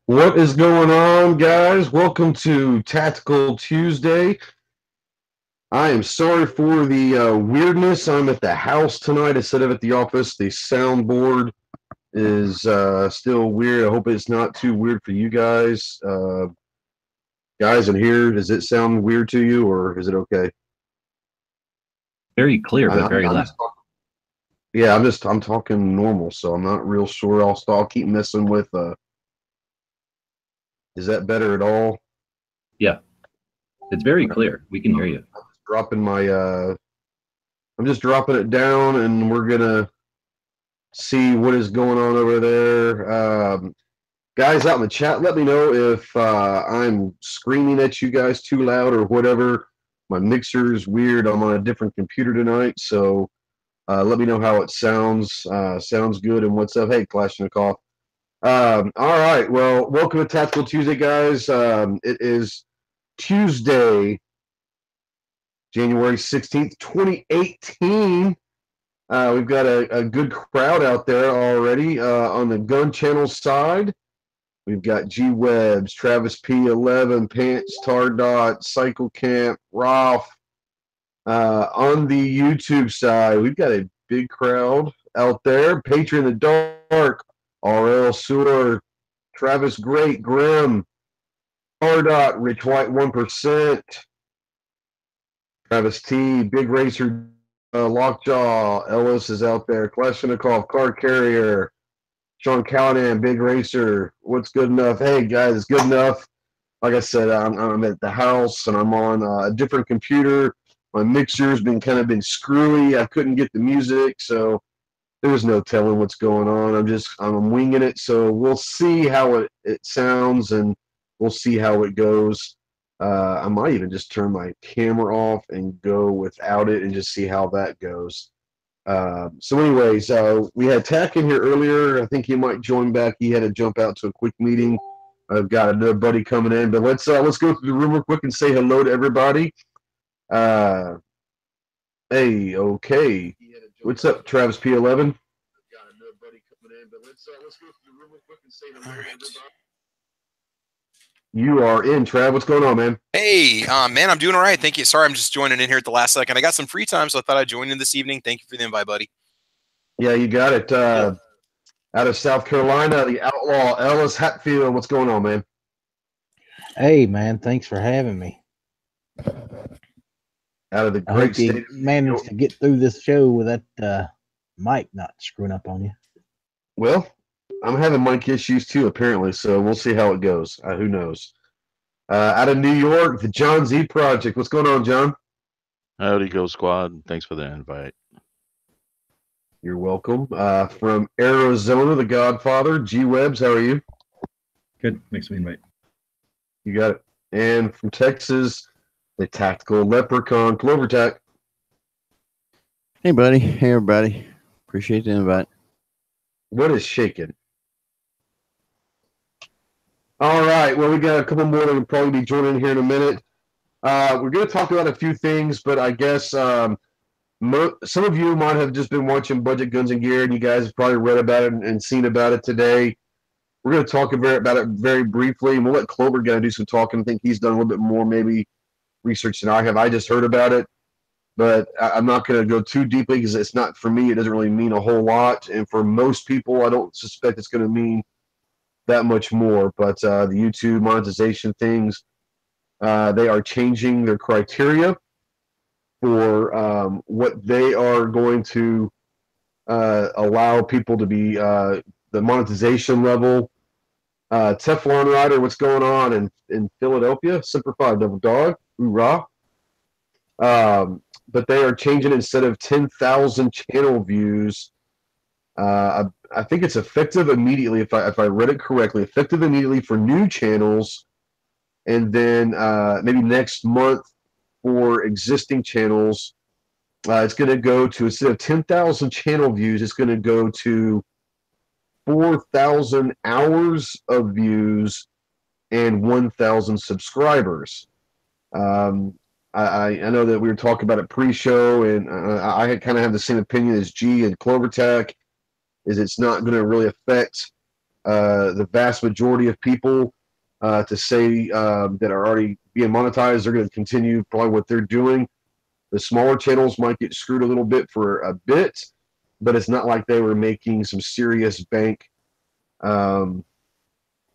What is going on, guys? Welcome to Tactical Tuesday. I am sorry for the weirdness. I'm at the house tonight instead of at the office. The soundboard is still weird. I hope it's not too weird for you guys. Guys in here, does it sound weird to you, or is it okay? Very clear, but very I'm loud. just talking, yeah, I'm talking normal, so I'm not real sure. I'll keep messing with. Is that better at all? Yeah, it's very clear. We can hear you. Dropping my I'm just dropping it down, and we're gonna see what is going on over there. Guys out in the chat, let me know if I'm screaming at you guys too loud or whatever. My mixer is weird. I'm on a different computer tonight, so let me know how it sounds. Sounds good. And what's up? Hey, Kalashnikov. All right. Well, welcome to Tactical Tuesday, guys. It is Tuesday, January 16th, 2018. We've got a good crowd out there already on the Gun Channel side. We've got G Webs, Travis P11, Pants, Tardot, Cycle Camp, Rolf. On the YouTube side, we've got a big crowd out there. Patreon in the Dark, RL Sewer, Travis Great, Grim, Tardot, Rich White 1%, Travis T, Big Racer, Lockjaw, Ellis is out there, Kalashnikov, Car Carrier, Sean Callahan, Big Racer. What's good enough? Hey guys, it's good enough. Like I said, I'm at the house and I'm on a different computer. My mixer's been screwy. I couldn't get the music, so there was no telling what's going on. I'm winging it. So we'll see how it sounds and we'll see how it goes. I might even just turn my camera off and go without it and just see how that goes. Anyways, we had Tack in here earlier. I think he might join back. He had to jump out to a quick meeting. I've got another buddy coming in, but let's go through the room real quick and say hello to everybody. Uh, hey, okay. What's up, Travis P11? All right. You are in, Trav. What's going on, man? Hey, man, I'm doing all right. Thank you. Sorry, I'm just joining in here at the last second. I got some free time, so I thought I'd join in this evening. Thank you for the invite, buddy. Yeah, you got it. Out of South Carolina, the outlaw Ellis Hatfield. What's going on, man? Hey, man, thanks for having me. Out of the I great hope you state. managed to get through this show with that mic not screwing up on you. Well, I'm having mic issues too, apparently, so we'll see how it goes. Who knows? Out of New York, the John Z Project. What's going on, John? Howdy, Go Squad. Thanks for the invite. You're welcome. From Arizona, the Godfather, G Webs. How are you? Good. Thanks for the invite. You got it. And from Texas, the Tactical Leprechaun, Clovertac. Hey, buddy. Hey, everybody. Appreciate the invite. What is shaking? All right. Well, we got a couple more that will probably be joining here in a minute. We're going to talk about a few things, but I guess some of you might have just been watching Budget Guns and Gear, and you guys have probably read about it and seen about it today. We're going to talk about it very briefly, and we'll let Clover do some talking. I think he's done a little bit more maybe research than I have. I just heard about it, but I'm not going to go too deeply because it's not, for me, it doesn't really mean a whole lot. And for most people, I don't suspect it's going to mean that much more. But the YouTube monetization things, they are changing their criteria for what they are going to allow people to be the monetization level. Teflon Rider, what's going on in Philadelphia? Semper Fi, Double Dog, hoorah. But they are changing, instead of 10,000 channel views, I think it's effective immediately, if I read it correctly, effective immediately for new channels, and then maybe next month for existing channels. It's going to go to, instead of 10,000 channel views, it's going to go to 4,000 hours of views and 1,000 subscribers. I know that we were talking about it pre-show, and I kind of have the same opinion as G and Clovertac, is it's not going to really affect the vast majority of people to say that are already being monetized, they're going to continue probably what they're doing. The smaller channels might get screwed a little bit for a bit, but it's not like they were making some serious bank on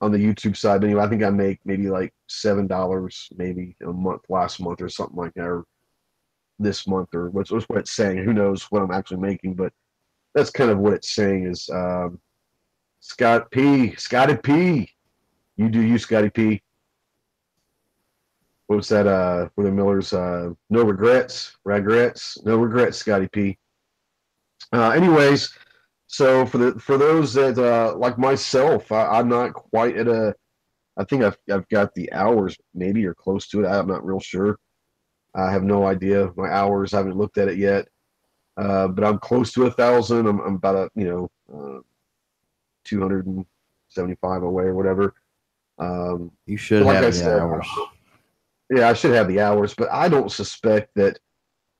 the YouTube side. Anyway, I think I make maybe like $7 maybe a month last month or something like that, or this month, or what's what it's saying. Who knows what I'm actually making, but that's kind of what it's saying is Scotty P. You do you, Scotty P. What was that? For the Millers, no regrets, no regrets, Scotty P. Anyways, so for those that like myself, I'm not quite at a. I think I've got the hours maybe or close to it. I'm not real sure. I have no idea my hours. I haven't looked at it yet. But I'm close to 1,000. I'm about 275 away or whatever. You should like have I the said, hours. Yeah, I should have the hours, but I don't suspect that.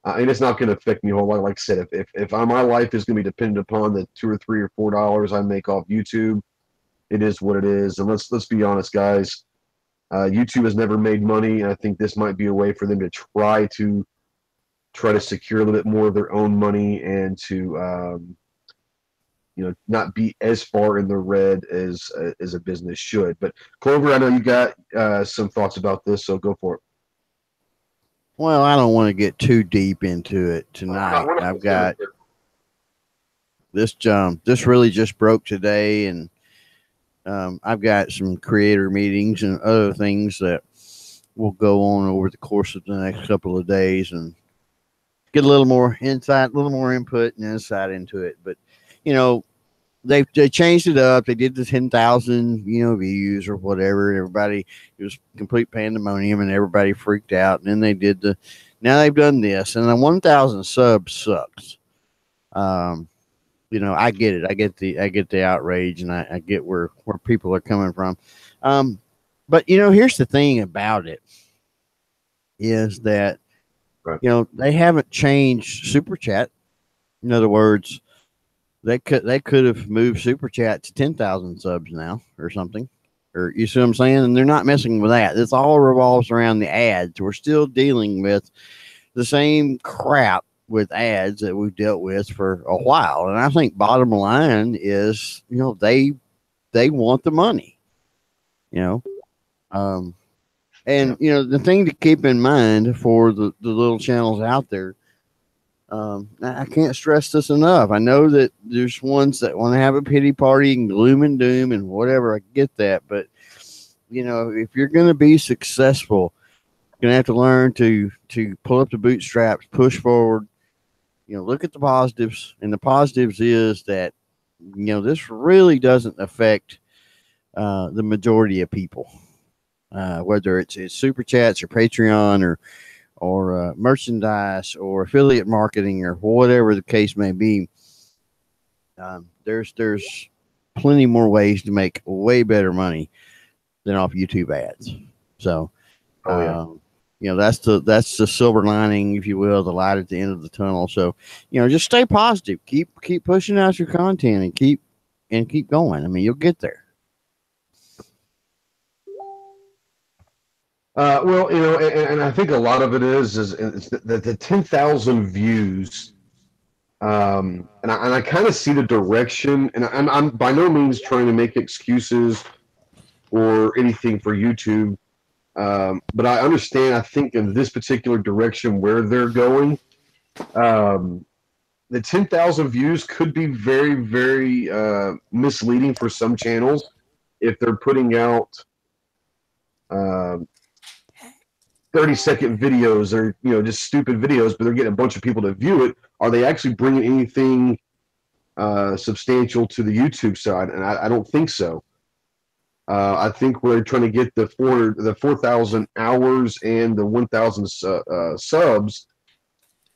And it's not going to affect me a whole lot. Like I said, if my life is going to be dependent upon the $2 or $3 or $4 I make off YouTube, it is what it is. And let's be honest, guys. YouTube has never made money, and I think this might be a way for them to try to secure a little bit more of their own money and to not be as far in the red as a business should. But Clover, I know you got some thoughts about this, so go for it. Well, I don't want to get too deep into it tonight. I've got this. This really just broke today, and I've got some creator meetings and other things that will go on over the course of the next couple of days, and get a little more insight, a little more input and insight into it. But they changed it up. They did the 10,000 views or whatever. Everybody, it was complete pandemonium, and everybody freaked out. And then they did now they've done this, and the 1,000 subs sucks. I get it. I get the outrage, and I get where people are coming from. But here's the thing about it is that right. They haven't changed Super Chat. In other words, they could have moved Super Chat to 10,000 subs now or something, or you see what I'm saying? And they're not messing with that. This all revolves around the ads. We're still dealing with the same crap with ads that we've dealt with for a while. And I think bottom line is, they want the money, and the thing to keep in mind for the little channels out there, I can't stress this enough. I know that there's ones that want to have a pity party and gloom and doom and whatever. I get that. But, if you're going to be successful, you're going to have to learn to pull up the bootstraps, push forward, look at the positives. And the positives is that, this really doesn't affect the majority of people, whether it's Super Chats or Patreon or merchandise or affiliate marketing or whatever the case may be. There's plenty more ways to make way better money than off YouTube ads. So, that's the silver lining, if you will, the light at the end of the tunnel. So, just stay positive, keep pushing out your content and keep going. I mean, you'll get there. Well, and I think a lot of it is the 10,000 views, and I kind of see the direction, and I'm by no means trying to make excuses or anything for YouTube, but I understand. I think in this particular direction where they're going, the 10,000 views could be very, very misleading for some channels if they're putting out 30-second videos or just stupid videos, but they're getting a bunch of people to view it. Are they actually bringing anything substantial to the YouTube side? And I don't think so. I think we're trying to get the 4,000 hours and the 1,000 subs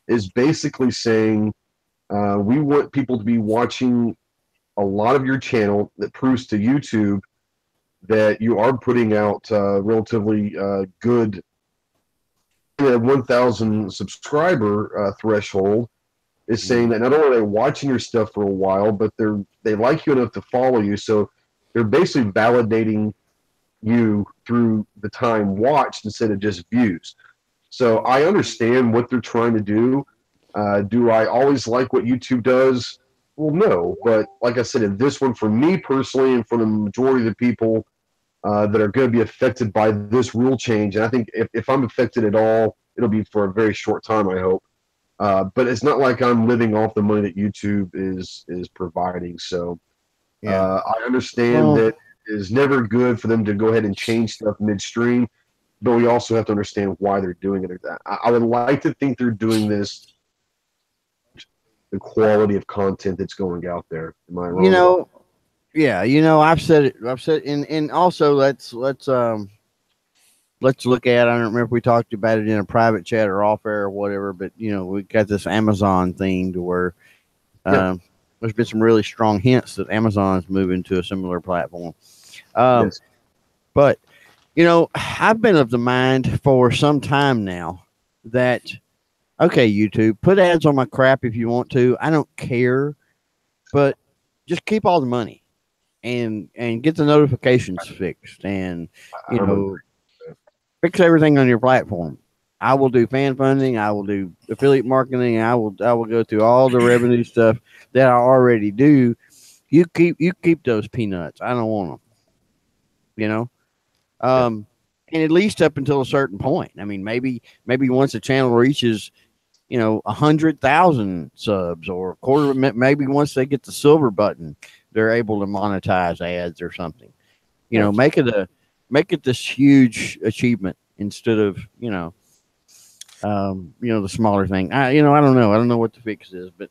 is basically saying we want people to be watching a lot of your channel. That proves to YouTube that you are putting out relatively good. The 1,000 subscriber threshold is saying that not only are they watching your stuff for a while, but they like you enough to follow you. So They're basically validating you through the time watched instead of just views. So I understand what they're trying to do. Do I always like what YouTube does? Well, no. But like I said, in this one, for me personally, and for the majority of the people that are going to be affected by this rule change, and I think if I'm affected at all, it'll be for a very short time, I hope. But it's not like I'm living off the money that YouTube is providing. So I understand that it is never good for them to go ahead and change stuff midstream, but we also have to understand why they're doing it. I would like to think they're doing this the quality of content that's going out there. Am I wrong? You know, yeah, I've said it. And also let's look at. I don't remember if we talked about it in a private chat or off air or whatever, but we got this Amazon thing to where there's been some really strong hints that Amazon's moving to a similar platform. Yes. But I've been of the mind for some time now that okay, YouTube, put ads on my crap if you want to. I don't care, but just keep all the money and get the notifications fixed and fix everything on your platform. I will do fan funding. I will do affiliate marketing. I will go through all the revenue stuff that I already do. You keep those peanuts. I don't want them. And at least up until a certain point. I mean, maybe once a channel reaches 100,000 subs or a quarter, maybe once they get the silver button, they're able to monetize ads or something. Make it this huge achievement instead of the smaller thing. I don't know. I don't know what the fix is, but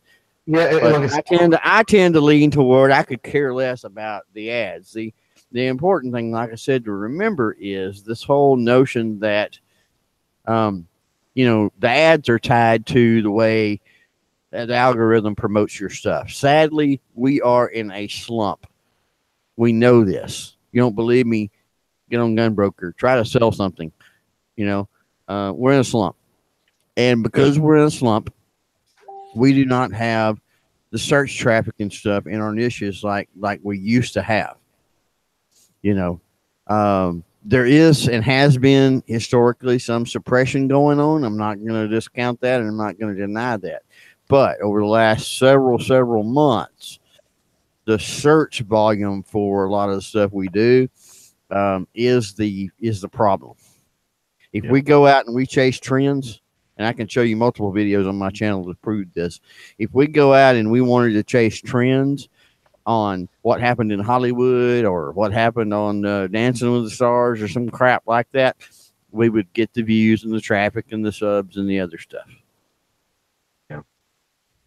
I tend to lean toward I could care less about the ads. The important thing, like I said, to remember is this whole notion that the ads are tied to the way that the algorithm promotes your stuff. Sadly, we are in a slump. We know this. You don't believe me? Get on Gunbroker. Try to sell something. We're in a slump. And because we're in a slump, we do not have the search traffic and stuff in our niches like we used to have. There is and has been historically some suppression going on. I'm not going to discount that, and I'm not going to deny that. But over the last several months, the search volume for a lot of the stuff we do is the problem. If we go out and we chase trends, and I can show you multiple videos on my channel to prove this. If we go out and we wanted to chase trends on what happened in Hollywood or what happened on Dancing with the Stars or some crap like that, we would get the views and the traffic and the subs and the other stuff. Yeah.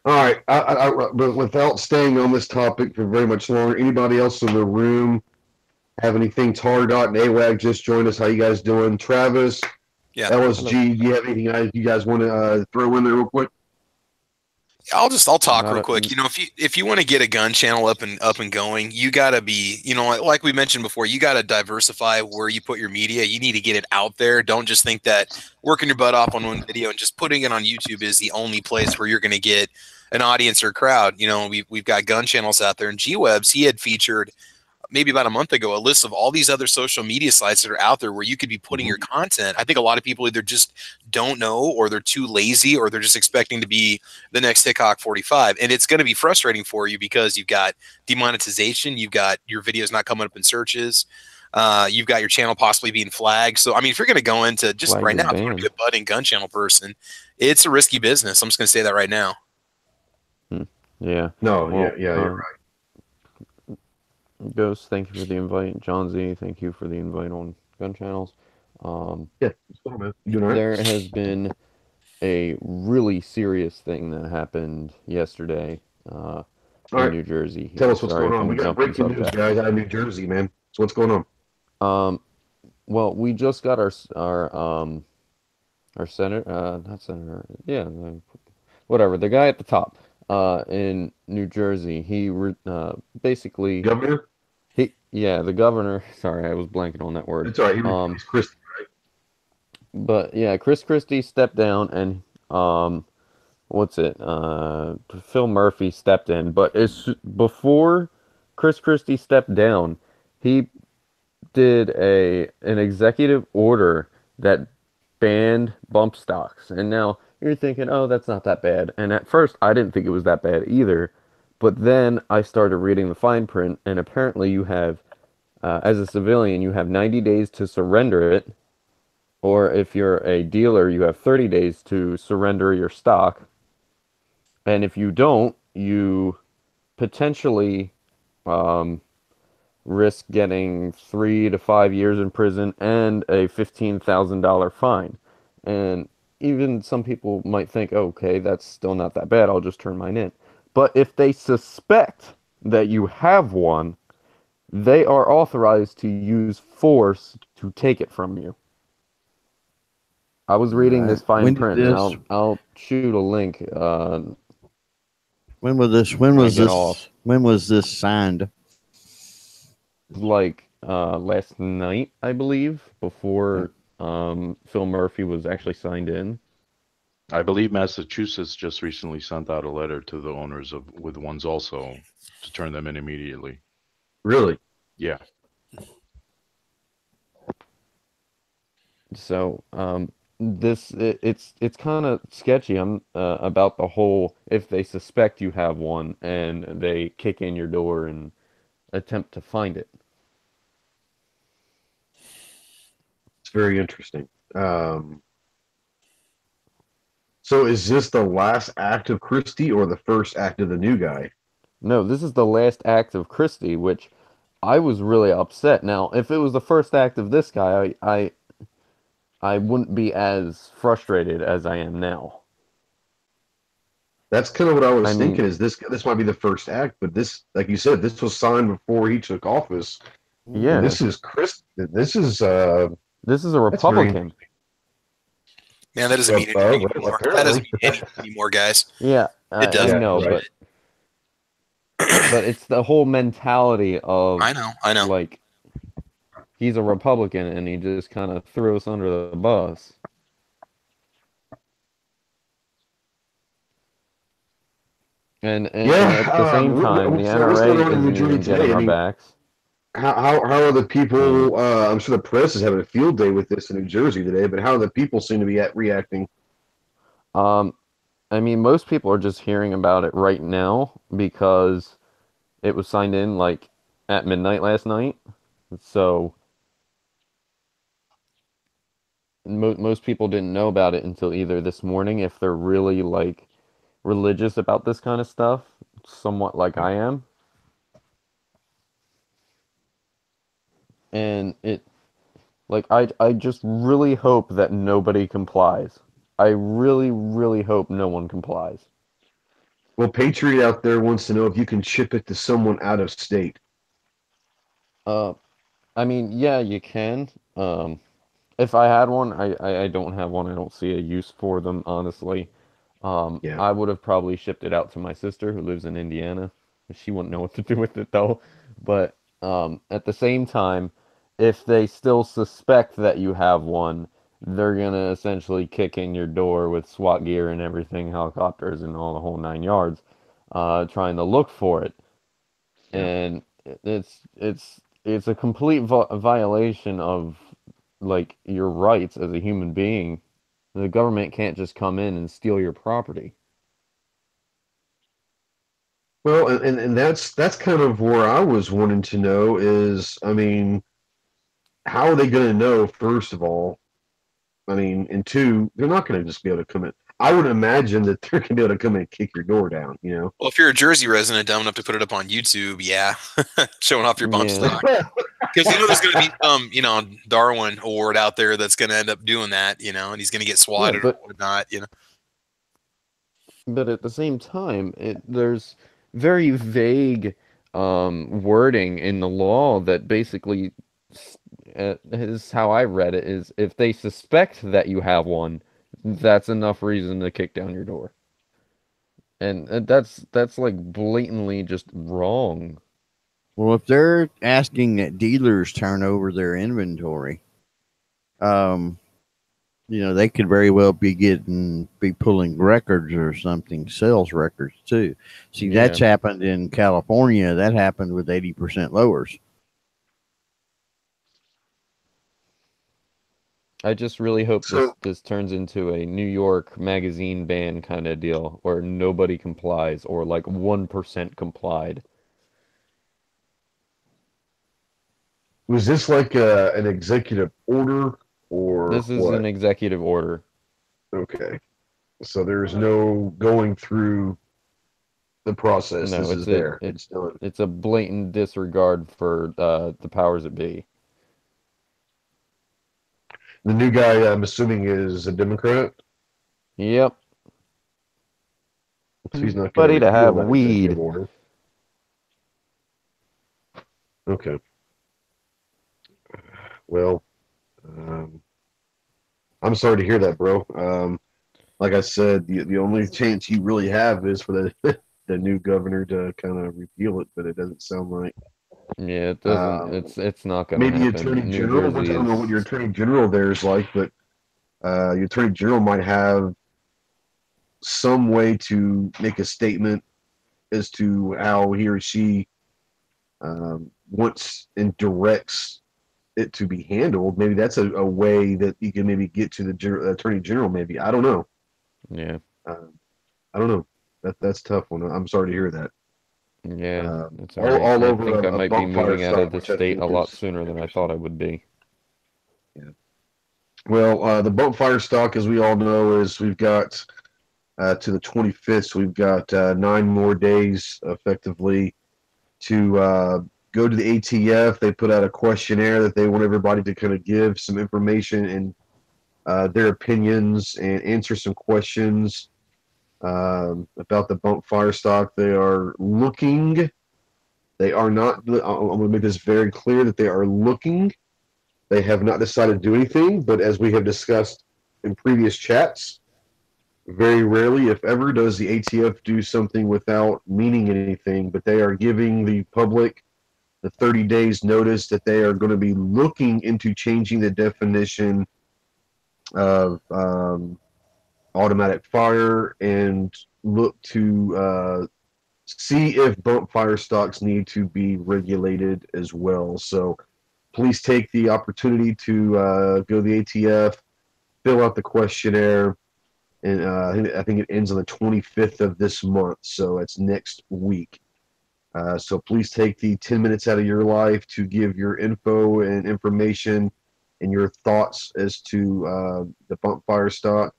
All right. But without staying on this topic for very much longer, anybody else in the room have anything? Tardot and AWAG just joined us. How you guys doing? Travis, LSG, do you have anything you guys want to throw in there real quick? I'll talk real quick. If you want to get a gun channel up and going, you got to be, like we mentioned before, you got to diversify where you put your media. You need to get it out there. Don't just think that working your butt off on one video and just putting it on YouTube is the only place where you're going to get an audience or a crowd. We've got gun channels out there, and G-Webs, he had featured maybe about a month ago a list of all these other social media sites that are out there where you could be putting your content. I think a lot of people either just don't know, or they're too lazy, or they're just expecting to be the next Hickok 45. And it's going to be frustrating for you because you've got demonetization, you've got your videos not coming up in searches, you've got your channel possibly being flagged. So, I mean, if you're going to go into just right now, if you want to be a budding gun channel person, it's a risky business. I'm just going to say that right now. Yeah. No, well, you're right. Ghost, thank you for the invite. John Z, thank you for the invite on Gun Channels. There has been a really serious thing that happened yesterday in New Jersey. Tell us what's going on. We got breaking news, guys, out of New Jersey, man. So what's going on? Well, we just got our senator, not senator, whatever, the guy at the top in New Jersey. He basically governor. The governor. Sorry, I was blanking on that word. It's all right. It's Christie, right? But yeah, Chris Christie stepped down, and Phil Murphy stepped in. But before Chris Christie stepped down, he did an executive order that banned bump stocks. And now you're thinking, oh, that's not that bad. And at first, I didn't think it was that bad either. But then I started reading the fine print, and apparently you have, as a civilian, you have 90 days to surrender it. Or if you're a dealer, you have 30 days to surrender your stock. And if you don't, you potentially risk getting 3 to 5 years in prison and a $15,000 fine. And even some people might think, oh, okay, that's still not that bad. I'll just turn mine in. But if they suspect that you have one, they are authorized to use force to take it from you. I was reading this fine print, and I'll shoot a link. When was this? When was this? When was this signed? Like last night, I believe, before Phil Murphy was actually signed in. I believe Massachusetts just recently sent out a letter to the owners with ones also to turn them in immediately. Really? Yeah. So it's kind of sketchy. About the whole, if they suspect you have one and they kick in your door and attempt to find it. It's very interesting. So is this the last act of Christie or the first act of the new guy? No, this is the last act of Christie, which I was really upset. Now, if it was the first act of this guy, I wouldn't be as frustrated as I am now. That's kind of what I was thinking. Is this might be the first act, but this, like you said, this was signed before he took office. Yeah, and this is Chris. This is a Republican. Man, that doesn't mean anything anymore. That doesn't mean anything anymore, guys. Yeah, it doesn't. I know, right. but it's the whole mentality of I know. Like, he's a Republican and he just kind of threw us under the bus. And at the same time, the NRA isn't even getting our backs. How are the people? I'm sure the press is having a field day with this in New Jersey today. But how do the people seem to be reacting? I mean, most people are just hearing about it right now because it was signed in like at midnight last night. So most people didn't know about it until either this morning, if they're really like religious about this kind of stuff, somewhat like I am. And I just really hope that nobody complies. I really, really hope no one complies. Well, Patriot out there wants to know if you can ship it to someone out of state. I mean, yeah, you can. If I had one, I don't have one. I don't see a use for them, honestly. Yeah. I would have probably shipped it out to my sister who lives in Indiana. She wouldn't know what to do with it though. But at the same time, if they still suspect that you have one, they're gonna essentially kick in your door with SWAT gear and everything, helicopters and all the whole 9 yards, trying to look for it. Yeah. And it's a complete violation of like your rights as a human being. The government can't just come in and steal your property. Well, and that's kind of where I was wanting to know is, I mean, how are they going to know, first of all? I mean, and two, they're not going to just be able to come in. I would imagine that they're going to be able to come in and kick your door down, you know? Well, if you're a Jersey resident dumb enough to put it up on YouTube, yeah, showing off your bump stock. Because there's going to be some, Darwin Award out there that's going to end up doing that, and he's going to get swatted or whatnot, But at the same time, there's very vague wording in the law that basically is how I read it, is if they suspect that you have one, that's enough reason to kick down your door. And that's like blatantly just wrong. Well, if they're asking that dealers turn over their inventory, they could very well be pulling records or something, sales records too. See, that's happened in California. That happened with 80% lowers. I just really hope So this turns into a New York magazine ban kind of deal where nobody complies or like 1% complied. was this like an executive order or This is an what? executive order. Okay. So there's no going through the process. No, This is there. It's done. it's a blatant disregard for the powers that be. The new guy, I'm assuming, is a Democrat. Yep. So he's not going to Buddy to repeal have that executive weed. order. Okay. Well, um, I'm sorry to hear that, bro. Like I said, the only chance you really have is for the the new governor to kind of repeal it, but it doesn't sound like. Yeah, it doesn't. Um, It's not gonna maybe happen. attorney New general. I Jersey don't know what your is. attorney general there is like, but your attorney general might have some way to make a statement as to how he or she wants and directs it to be handled. Maybe that's a way that you can maybe get to the attorney general. Maybe I don't know. Yeah, I don't know. That's a tough one. I'm sorry to hear that. yeah. It's all right. All I over think I a might be bump fire moving out of stock, the which I state think a lot is sooner than I thought I would be. yeah. Well, the bump fire stock, as we all know, is we've got to the 25th. So we've got 9 more days effectively to go to the ATF. They put out a questionnaire that they want everybody to kind of give some information and their opinions and answer some questions about the bump fire stock. They are looking. They are not. I'm going to make this very clear that they are looking. They have not decided to do anything, but as we have discussed in previous chats, very rarely, if ever, does the ATF do something without meaning anything, but they are giving the public the 30 days notice that they are going to be looking into changing the definition of automatic fire and look to see if bump fire stocks need to be regulated as well. So please take the opportunity to go to the ATF, fill out the questionnaire, and I think it ends on the 25th of this month, so it's next week. So please take the 10 minutes out of your life to give your info and information and your thoughts as to the bump fire stock.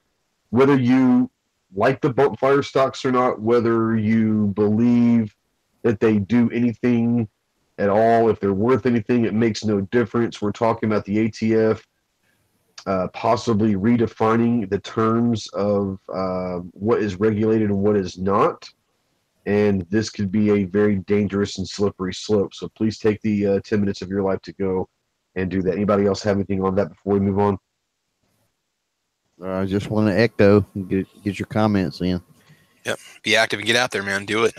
Whether you like the bump fire stocks or not, whether you believe that they do anything at all, if they're worth anything, it makes no difference. We're talking about the ATF possibly redefining the terms of what is regulated and what is not. And this could be a very dangerous and slippery slope. So please take the 10 minutes of your life to go and do that. Anybody else have anything on that before we move on? I just want to echo, get your comments in. Yep. Be active and get out there, man. Do it.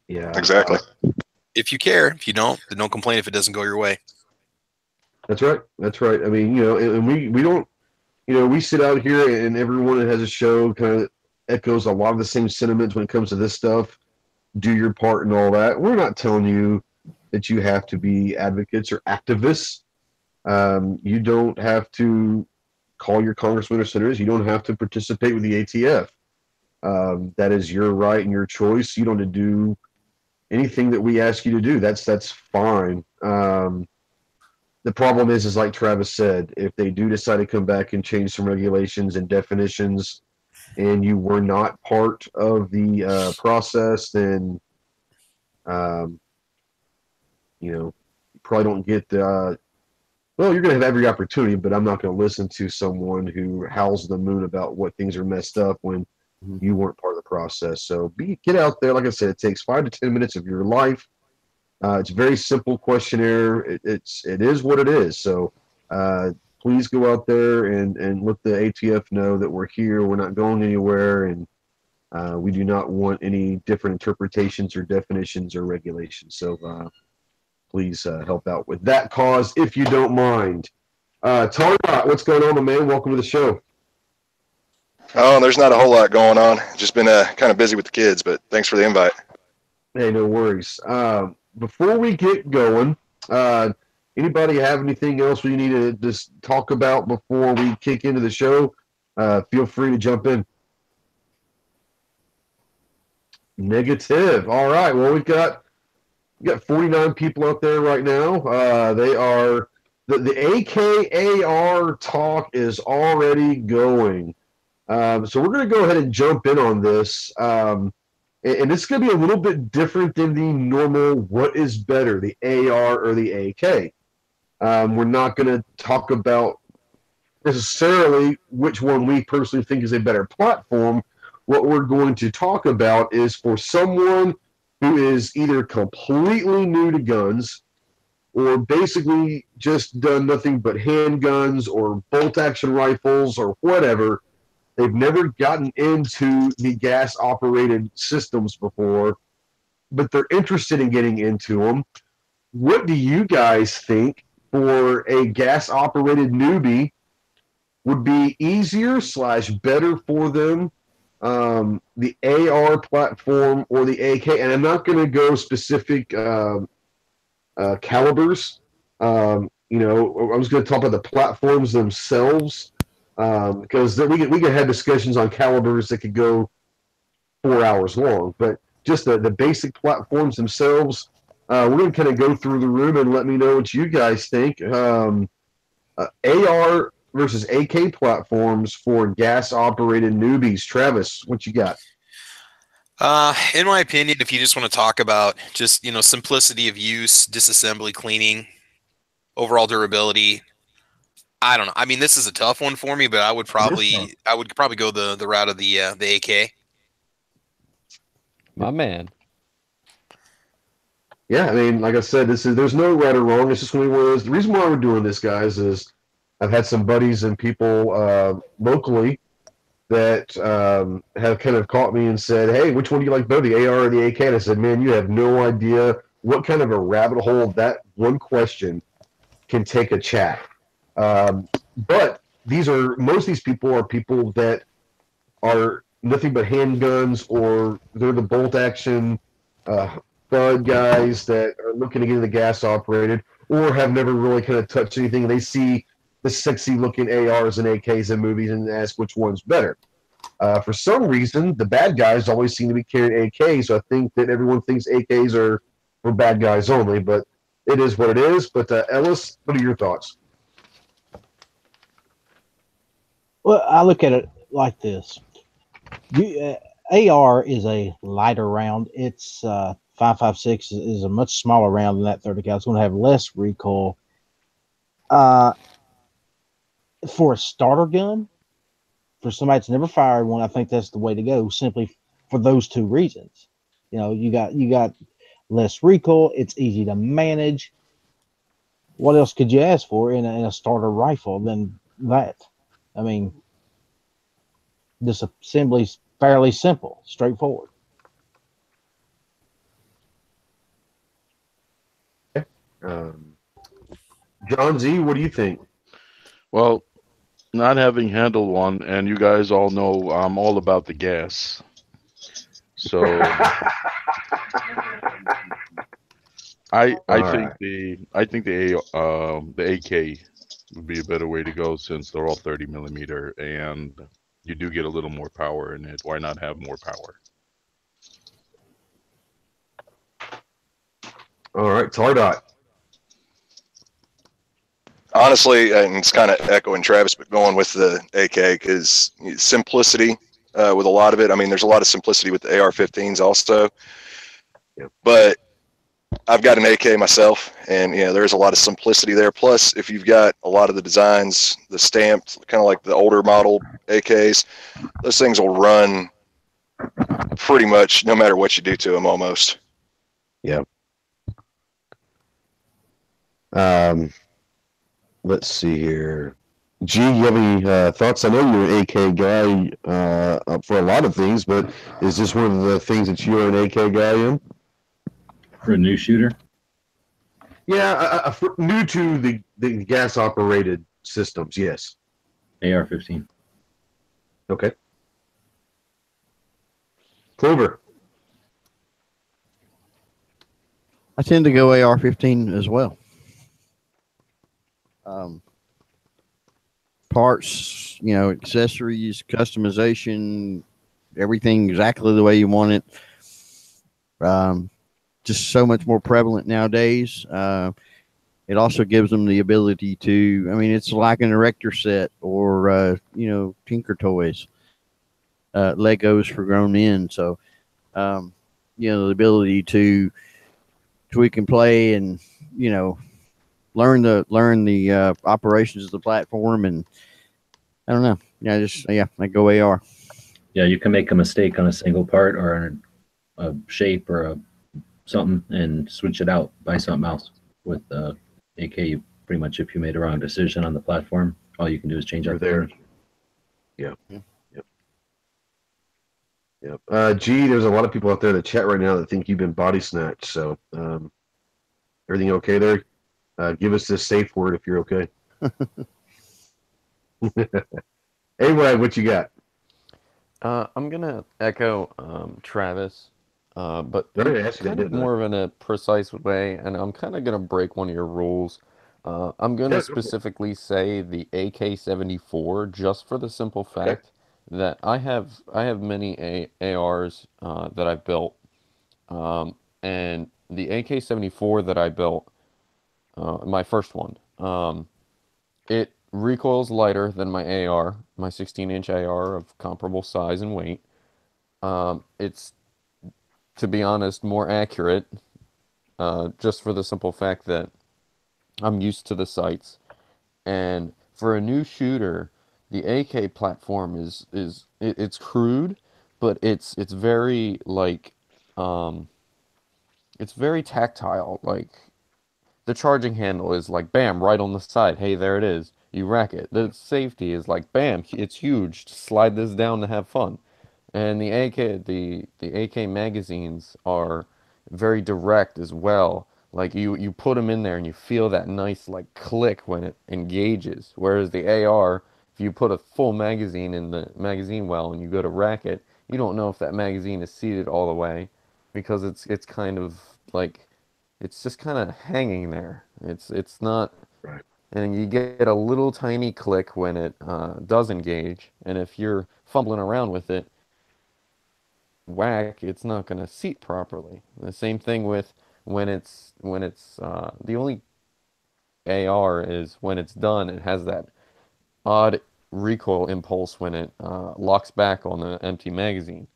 Yeah, Exactly. If you care. If you don't, then don't complain if it doesn't go your way. That's right. That's right. I mean, and we don't, we sit out here and everyone that has a show kind of echoes a lot of the same sentiments when it comes to this stuff. Do your part and all that. We're not telling you that you have to be advocates or activists. You don't have to call your congressmen or senators. You don't have to participate with the ATF. That is your right and your choice. You don't have to do anything that we ask you to do. That's fine. The problem is like Travis said, if they do decide to come back and change some regulations and definitions, and you were not part of the process, then you probably don't get the. Well, you're going to have every opportunity, but I'm not going to listen to someone who howls the moon about what things are messed up when you weren't part of the process. So get out there. Like I said, it takes 5 to 10 minutes of your life. It's a very simple questionnaire. It is what it is. So please go out there and let the ATF know that we're here. We're not going anywhere, and we do not want any different interpretations or definitions or regulations. So please help out with that cause if you don't mind. Tarnot, what's going on, my man? Welcome to the show. Oh, there's not a whole lot going on. Just been kind of busy with the kids, but thanks for the invite. Hey, no worries. Before we get going, Anybody have anything else we need to just talk about before we kick into the show? Feel free to jump in. Negative. All right. Well, we got 49 people out there right now. They are the AKAR talk is already going. So we're going to go ahead and jump in on this. And it's going to be a little bit different than the normal what is better, the AR or the AK. We're not going to talk about necessarily which one we personally think is a better platform. What we're going to talk about is for someone who is either completely new to guns or basically just done nothing but handguns or bolt-action rifles or whatever. They've never gotten into the gas-operated systems before, but they're interested in getting into them. What do you guys think for a gas-operated newbie would be easier / better for them, the AR platform or the AK? And I'm not going to go specific calibers. I was going to talk about the platforms themselves, because we could have discussions on calibers that could go 4 hours long. But just the basic platforms themselves, we're going to kind of go through the room and let me know what you guys think. AR versus AK platforms for gas-operated newbies. Travis, what you got? In my opinion, if you just want to talk about just, simplicity of use, disassembly, cleaning, overall durability, I don't know. I mean, this is a tough one for me, but I would probably go the route of the AK. My man. Yeah, I mean, like I said, there's no right or wrong. It's just one of those. The reason why we're doing this, guys, is I've had some buddies and people locally that have kind of caught me and said, "Hey, which one do you like better, the AR or the AK?" And I said, "Man, you have no idea what kind of a rabbit hole that one question can take a chat." But most of these people are people that are nothing but handguns, or they're the bolt action thud guys that are looking to get into the gas operated, or have never really kind of touched anything. They see the sexy looking ARs and AKs in movies and ask which one's better. For some reason, the bad guys always seem to be carrying AKs, so I think that everyone thinks AKs are for bad guys only, but it is what it is. But Ellis, what are your thoughts? Well, I look at it like this. AR is a lighter round. It's 5.56 is a much smaller round than that 30 cal. It's going to have less recoil. For a starter gun, for somebody that's never fired one, I think that's the way to go. Simply for those two reasons. You got less recoil. It's easy to manage. What else could you ask for in a starter rifle than that? I mean, this assembly's fairly simple, straightforward. John Z, what do you think? Well, not having handled one, and you guys all know I'm all about the gas. So I think the AK would be a better way to go, since they're all 30 millimeter and you do get a little more power in it. Why not have more power? All right, Tardot. Honestly, and it's kind of echoing Travis, but going with the AK, because simplicity with a lot of it. I mean, there's a lot of simplicity with the AR-15s also. Yep. But I've got an AK myself, and there's a lot of simplicity there. Plus, if you've got a lot of the designs, the stamped, kind of like the older model AKs, those things will run pretty much no matter what you do to them, almost. Yep. Let's see here. G, you have any thoughts? I know you're an AK guy for a lot of things, but is this one of the things that you're an AK guy in? For a new shooter? Yeah, new to the gas-operated systems, yes. AR-15. Okay. Clover. I tend to go AR-15 as well. parts, accessories, customization, everything exactly the way you want it. Just so much more prevalent nowadays. It also gives them the ability to, it's like an erector set or, Tinker Toys, Legos for grown men. So, the ability to tweak and play and, learn the operations of the platform. And I don't know. I go AR. Yeah, you can make a mistake on a single part or a shape or something and switch it out by something else. With AK, pretty much if you made a wrong decision on the platform, all you can do is change out there. Yeah. Yep. Gee, there's a lot of people out there in the chat right now that think you've been body snatched. So, everything okay there? Give us this safe word if you're okay. Anyway, what you got? I'm gonna echo Travis, but kind of more in a precise way, and I'm kind of gonna break one of your rules. I'm gonna specifically say the AK-74 just for the simple fact that I have many ARs that I've built, and the AK-74 that I built, my first one, it recoils lighter than my AR, my 16-inch AR of comparable size and weight. It's, to be honest, more accurate, just for the simple fact that I'm used to the sights. And for a new shooter, the AK platform it's crude, but it's very it's very tactile. Like the charging handle is like bam, right on the side. Hey, there it is. You rack it. The safety is like bam, it's huge. Slide this down to have fun. And the AK magazines are very direct as well. Like you put them in there and you feel that nice like click when it engages. Whereas the AR, if you put a full magazine in the magazine well and you go to rack it, you don't know if that magazine is seated all the way because it's kind of like it's just kind of hanging there. It's not, right. And you get a little tiny click when it does engage. And if you're fumbling around with it, whack, it's not going to seat properly. The same thing with when it's the only AR is when it's done, it has that odd recoil impulse when it locks back on the empty magazine.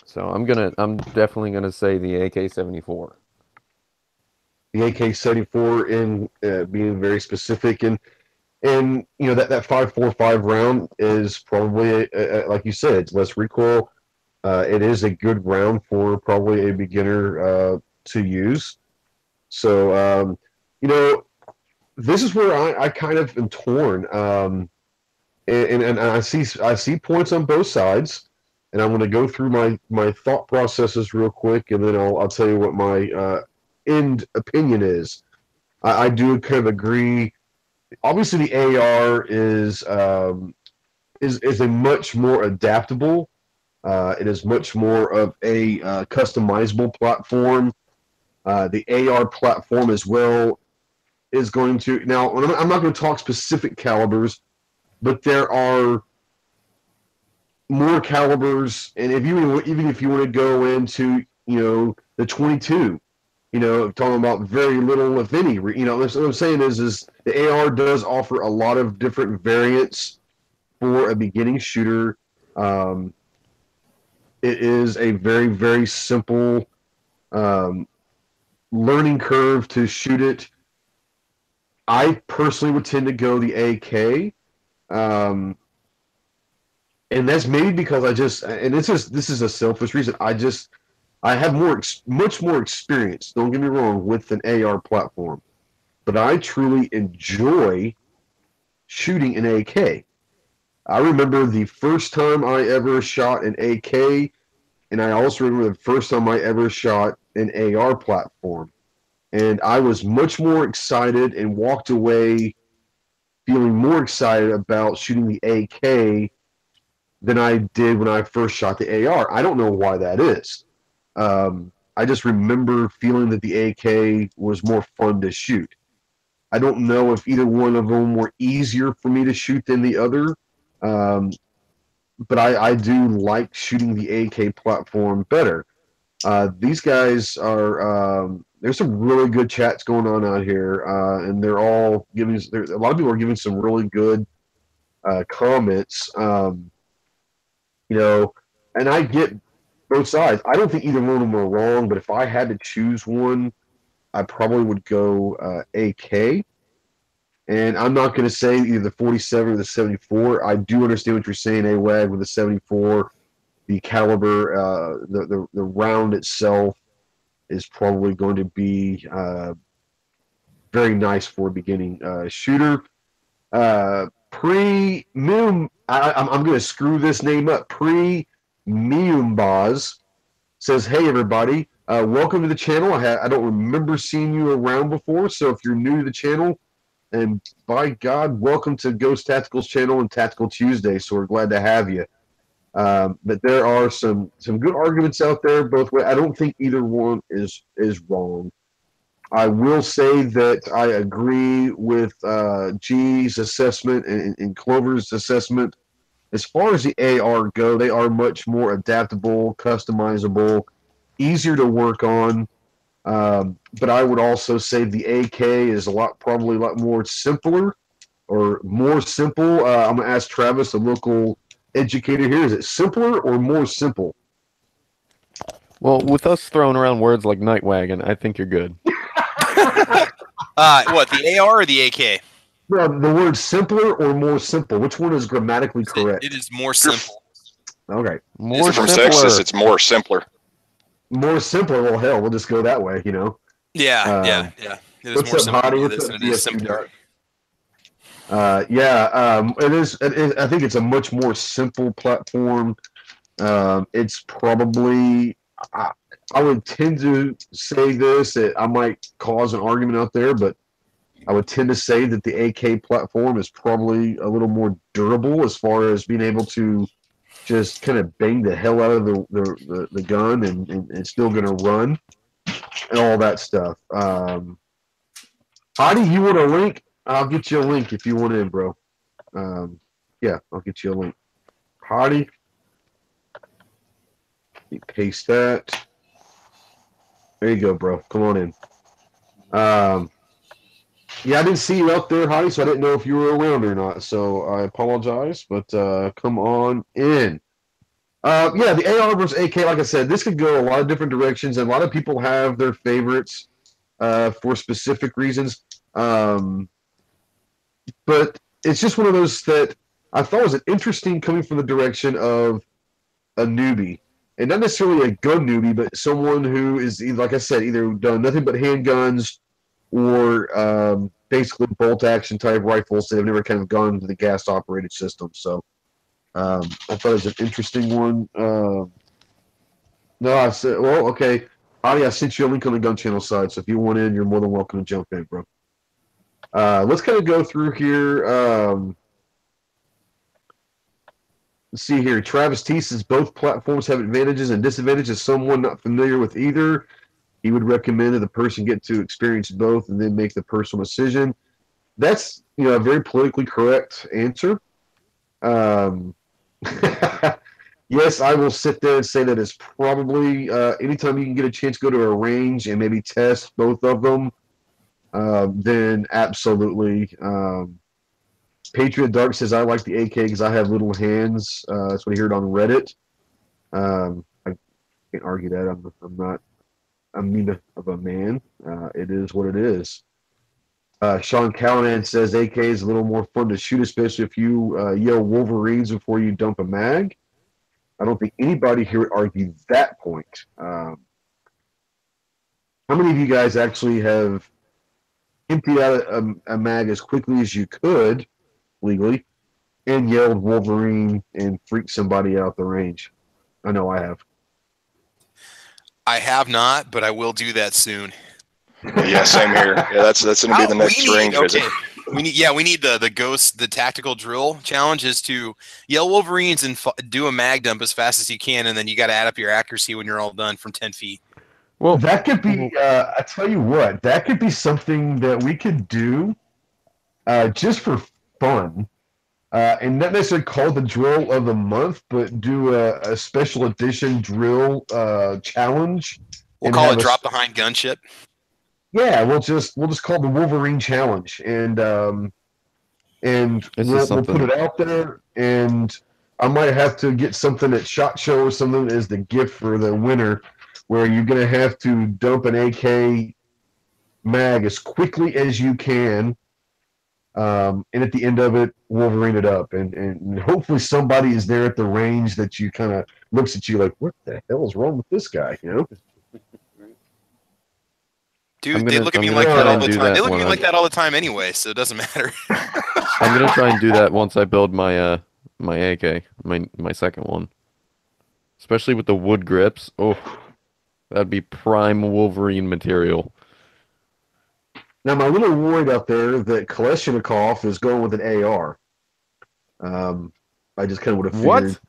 So I'm definitely gonna say the AK-74. The AK-74 in being very specific and that 5.45 round is probably like you said, it's less recoil. It is a good round for probably a beginner to use. So this is where I kind of am torn. And I see points on both sides, and I'm going to go through my thought processes real quick, and then I'll tell you what my end opinion is. I do kind of agree. Obviously, the AR is a much more adaptable. It is much more of a customizable platform. The AR platform as well is going to now. I'm not going to talk specific calibers, but there are more calibers, and even if you want to go into the 22. Talking about very little, if any. What I'm saying is the AR does offer a lot of different variants for a beginning shooter. It is a very, very simple learning curve to shoot it. I personally would tend to go the AK, and that's maybe because this is a selfish reason. I have much more experience, don't get me wrong, with an AR platform. But I truly enjoy shooting an AK. I remember the first time I ever shot an AK, and I also remember the first time I ever shot an AR platform. And I was much more excited and walked away feeling more excited about shooting the AK than I did when I first shot the AR. I don't know why that is. I just remember feeling that the AK was more fun to shoot. I don't know if either one of them were easier for me to shoot than the other. But I do like shooting the AK platform better. These guys are there's some really good chats going on out here, and they're all giving. A lot of people are giving some really good comments. You know, and I get both sides. I don't think either one of them are wrong, but if I had to choose one, I probably would go AK. And I'm not going to say either the 47 or the 74. I do understand what you're saying, AWAG, with the 74. The caliber, the round itself is probably going to be very nice for a beginning shooter. Pre-Mium, I'm going to screw this name up. Pre-Miumbaz says, hey, everybody. Welcome to the channel. I don't remember seeing you around before, so if you're new to the channel, and by God, welcome to Ghost Tactical's channel and Tactical Tuesday, so we're glad to have you. But there are some good arguments out there both ways. I don't think either one is wrong. I will say that I agree with G's assessment and Clover's assessment. As far as the AR go, they are much more adaptable, customizable, easier to work on. But I would also say the AK is probably a lot more simpler or more simple. I'm gonna ask Travis, the local educator here. Is it simpler or more simple? Well, with us throwing around words like night wagon, I think you're good. What, the AR or the AK? Well, the word simpler or more simple. Which one is grammatically correct? It is more simple. Okay. More From simpler. Texas, it's more simpler. More simpler. Well, hell, we'll just go that way. You know. Yeah. It is What's more up, simple to Hottie? do What's this up, than it is DSU simpler. It is. I think it's a much more simple platform. It's probably. I would tend to say this. I might cause an argument out there, but I would tend to say that the AK platform is probably a little more durable as far as being able to just kind of bang the hell out of the gun and it's still going to run and all that stuff. Hottie, you want a link? I'll get you a link if you want in, bro. Yeah, I'll get you a link. Hottie, you paste that. There you go, bro. Come on in. Yeah, I didn't see you out there, Hottie, so I didn't know if you were around or not. So I apologize, but come on in. Yeah, the AR versus AK, like I said, this could go a lot of different directions, and a lot of people have their favorites for specific reasons. But it's just one of those that I thought was an interesting coming from the direction of a newbie. And not necessarily a gun newbie, but someone who is, like I said, either done nothing but handguns or basically bolt action type rifles that have never kind of gone into the gas operated system. So I thought it was an interesting one. No, I said, well, okay. Adi, I sent you a link on the Gun Channel side, so if you want in, you're more than welcome to jump in, bro. Let's kind of go through here. Let's see here. Travis T says both platforms have advantages and disadvantages. Someone not familiar with either, he would recommend that the person get to experience both and then make the personal decision. That's a very politically correct answer. Yes, I will sit there and say that it's probably anytime you can get a chance to go to a range and maybe test both of them, then absolutely. Patriot Dark says, I like the AK because I have little hands. That's what he heard on Reddit. I can't argue that. I'm not mean of a man. It is what it is. Sean Callahan says AK is a little more fun to shoot, especially if you yell Wolverines before you dump a mag. I don't think anybody here would argue that point. How many of you guys actually have emptied out a mag as quickly as you could legally and yelled Wolverine and freaked somebody out the range? I know I have. I have not, but I will do that soon. Yeah, same here. Yeah, that's going to be the next range visit. We need the Ghost, the tactical drill challenge is to yell Wolverines and do a mag dump as fast as you can, and then you got to add up your accuracy when you're all done from 10 feet. Well, that could be. I tell you what, that could be something that we could do just for fun. And not necessarily call the drill of the month, but do a special edition drill challenge. We'll And call have it drop behind gunship. Yeah, we'll just call it the Wolverine challenge, and we'll put it out there. And I might have to get something at SHOT Show or something as the gift for the winner, where you're gonna have to dump an AK mag as quickly as you can. And at the end of it, Wolverine it up, and hopefully somebody is there at the range that you kind of looks at you like, what the hell is wrong with this guy? You know? Dude, they look at me like that all the time. They look at me like I- that all the time anyway, so it doesn't matter. I'm gonna try and do that once I build my my AK, my second one. Especially with the wood grips. Oh, that'd be prime Wolverine material. Now, I'm a little worried out there that Kalashnikov is going with an AR. I just kind of would have figured.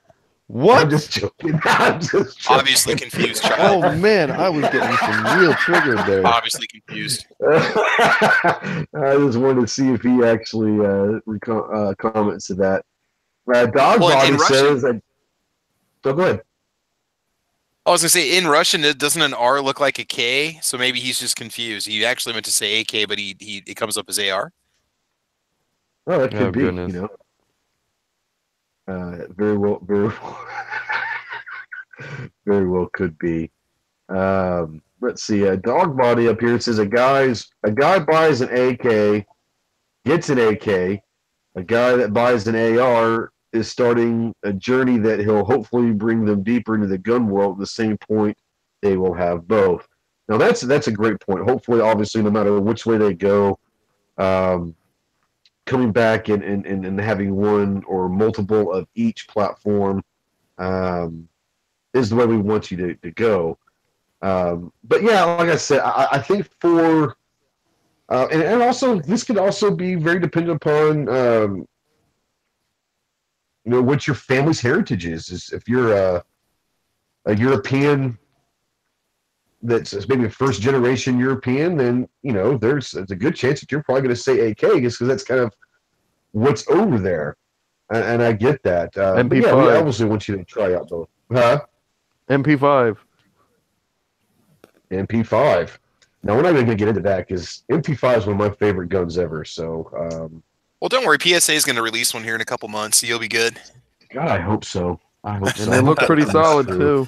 What? I'm just joking. I'm just joking. Obviously confused, child. Oh man, I was getting some real triggered there. Obviously confused. I just wanted to see if he actually comments to that. Dogbody says that. Oh, go ahead. I was gonna say in Russian, doesn't an R look like a K? So maybe he's just confused. He actually meant to say AK, but it comes up as AR. Oh, that could be. Goodness. You know, very well, very well could be. Let's see. Dogbody up here says a guy buys an AK, gets an AK. A guy that buys an AR is starting a journey that he'll hopefully bring them deeper into the gun world. At the same point, they will have both. Now that's a great point. Hopefully, obviously, no matter which way they go, coming back and having one or multiple of each platform is the way we want you to go. But yeah, like I said, I think for and also this could also be very dependent upon what your family's heritage is if you're a European that's maybe a first generation European, then there's a good chance that you're probably going to say AK just because that's kind of what's over there, and I get that. But yeah, we obviously want you to try out both. Huh? MP5. MP5. Now we're not going to get into that because MP5 is one of my favorite guns ever. So. Well, don't worry. PSA is going to release one here in a couple months, so you'll be good. God, I hope so. And they look pretty solid too.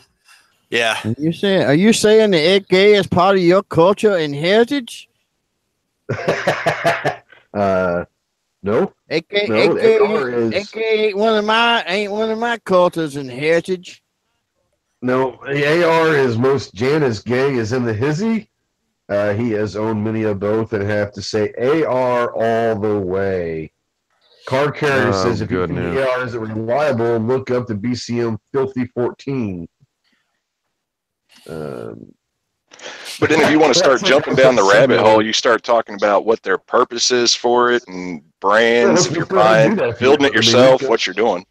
Yeah. Are you saying the AK is part of your culture and heritage? No. AK ain't one of my cultures and heritage. No, the AR is most Jan as gay as in the hizzy. He has owned many of both and have to say AR all the way. Car Carrier says if you think the AR isn't reliable, look up the BCM Filthy 14. But then if you want to start jumping down the rabbit hole, you start talking about what their purpose is for it and brands, if you're buying, building it yourself, what you're doing.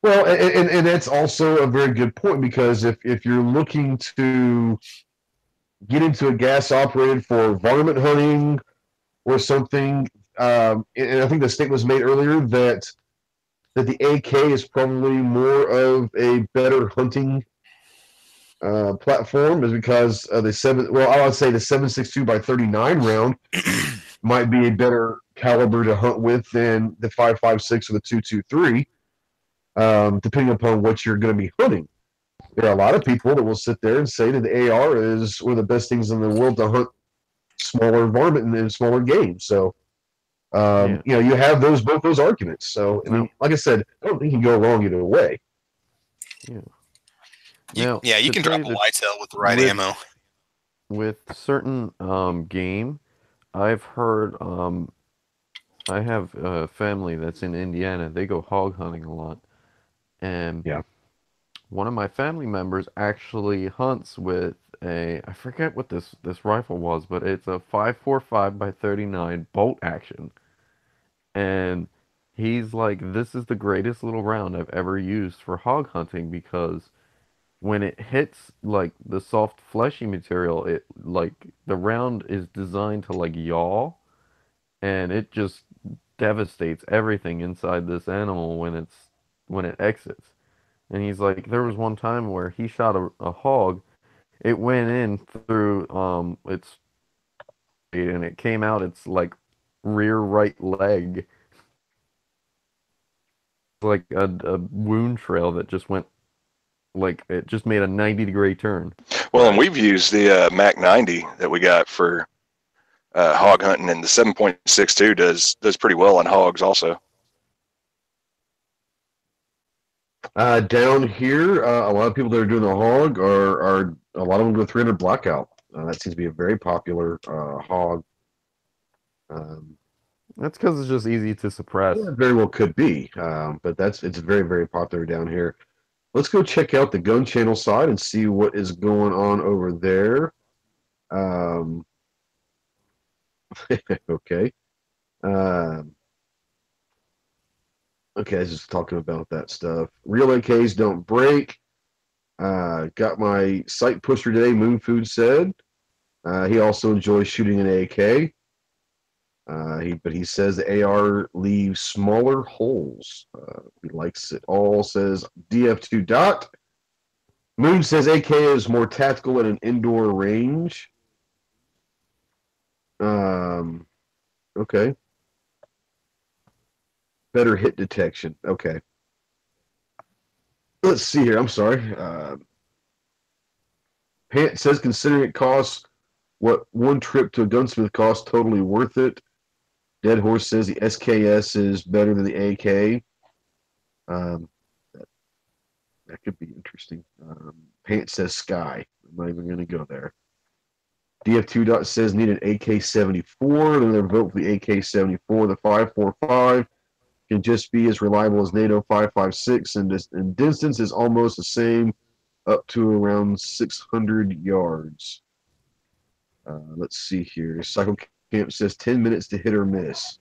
Well, and that's also a very good point because if you're looking to get into a gas operated for varmint hunting or something, and I think the statement was made earlier that the AK is probably more of a better hunting platform is because I would say the 7.62 by 39 round might be a better caliber to hunt with than the 5.56 or the 2.23, depending upon what you're going to be hunting. There are a lot of people that will sit there and say that the AR is one of the best things in the world to hunt smaller varmint and smaller game. So, you have both those arguments. So, I mean, like I said, I don't think you can go wrong either way. Yeah. You can drop a whitetail with the right ammo. With certain game, I've heard. I have a family that's in Indiana. They go hog hunting a lot, and one of my family members actually hunts with I forget what this rifle was, but it's a 5.45 by 39 bolt action, and he's like, "This is the greatest little round I've ever used for hog hunting because." When it hits like the soft fleshy material, it like the round is designed to like yaw, and it just devastates everything inside this animal when it exits. And he's like, there was one time where he shot a hog. It went in through its and it came out its like rear right leg, like a wound trail that just went like it just made a 90-degree turn. Well, and we've used the Mac 90 that we got for hog hunting, and the 7.62 does pretty well on hogs also. Down here, a lot of people that are doing the hog are a lot of them go 300 blackout. That seems to be a very popular hog. That's because it's just easy to suppress. Yeah, very well could be, but it's very, very popular down here. Let's go check out the gun channel side and see what is going on over there. Okay. Okay, I was just talking about that stuff. Real AKs don't break. Got my sight pusher today, Moon Food said. He also enjoys shooting an AK. But he says the AR leaves smaller holes. He likes it all, says DF2 dot. Moon says AK is more tactical at an indoor range. Okay. Better hit detection. Okay. Let's see here. I'm sorry. Pant says considering it costs what one trip to a gunsmith costs, totally worth it. Dead Horse says the SKS is better than the AK. That could be interesting. Pant says Sky. I'm not even going to go there. DF2 dot says need an AK-74. Then they're vote for the AK-74. The 5.45 can just be as reliable as NATO 5.56, and distance is almost the same, up to around 600 yards. Let's see here. Cycle Camp says 10 minutes to hit or miss.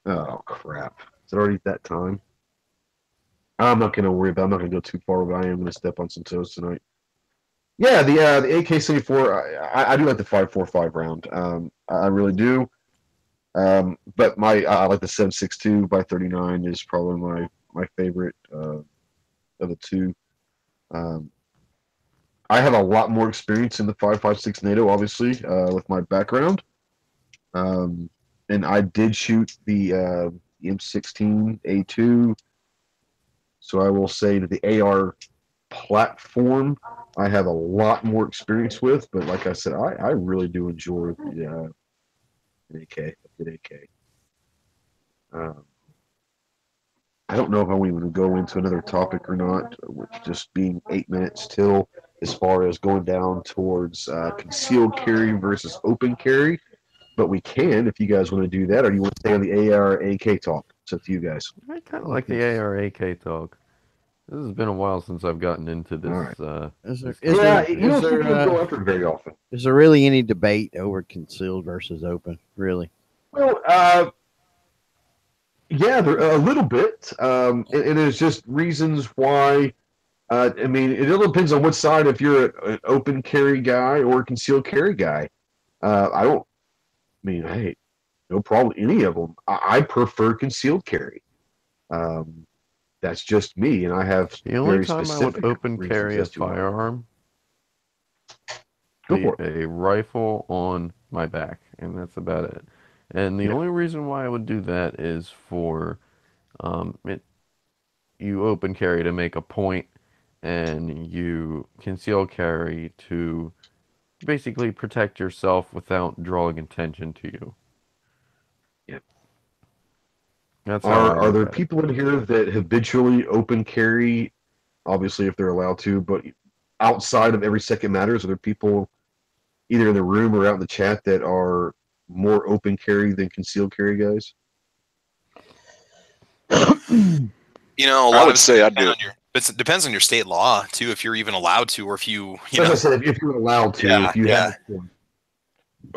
Oh, crap. Is it already that time? I'm not going to worry about it. I'm not going to go too far, but I am going to step on some toes tonight. Yeah, the AK-74, I do like the 5.45 round. I really do. But I like the 7.62 by 39 is probably my favorite of the two. I have a lot more experience in the 5.56 NATO, obviously, with my background. And I did shoot the M16A2. So I will say that the AR platform I have a lot more experience with, but like I said, I really do enjoy the AK, a good AK. I don't know if I want to go into another topic or not, which just being 8 minutes till, as far as going down towards concealed carry versus open carry. But we can, if you guys want to do that, or do you want to stay on the AR AK talk? It's up to you guys. I kind of like the AR AK talk. This has been a while since I've gotten into this. Right. Is there Go after it very often. Is there really any debate over concealed versus open? Really? Well, yeah, there, a little bit. And there's just reasons why. I mean, it all depends on what side. If you're an open carry guy or a concealed carry guy, hey, no problem. Any of them. I prefer concealed carry. That's just me, and I have the only time I would open carry a firearm, a rifle on my back, and that's about it. And the only reason why I would do that is for you open carry to make a point, and you conceal carry to basically protect yourself without drawing attention to you. Yep. That's are there people in here that habitually open carry, obviously if they're allowed to, but outside of every second matters? Are there people either in the room or out in the chat that are more open carry than concealed carry guys? You know, I would say I'd do it. But it depends on your state law too, if you're even allowed to, or if you know. As I said, if you're allowed to, if you have. Well,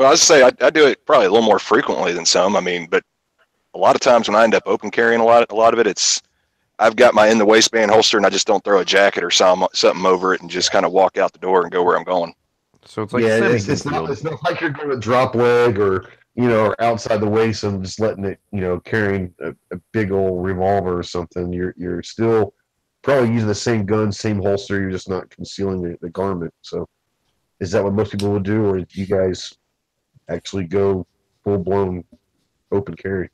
I would say I do it probably a little more frequently than some. I mean, but a lot of times when I end up open carrying a lot of it, it's I've got my in the waistband holster and I just don't throw a jacket or something over it and just kind of walk out the door and go where I'm going. So it's like it's not like you're going to drop leg or or outside the waist and just letting it, carrying a big old revolver or something, you're still probably using the same gun, same holster. You're just not concealing the garment. So, is that what most people would do, or do you guys actually go full blown open carry?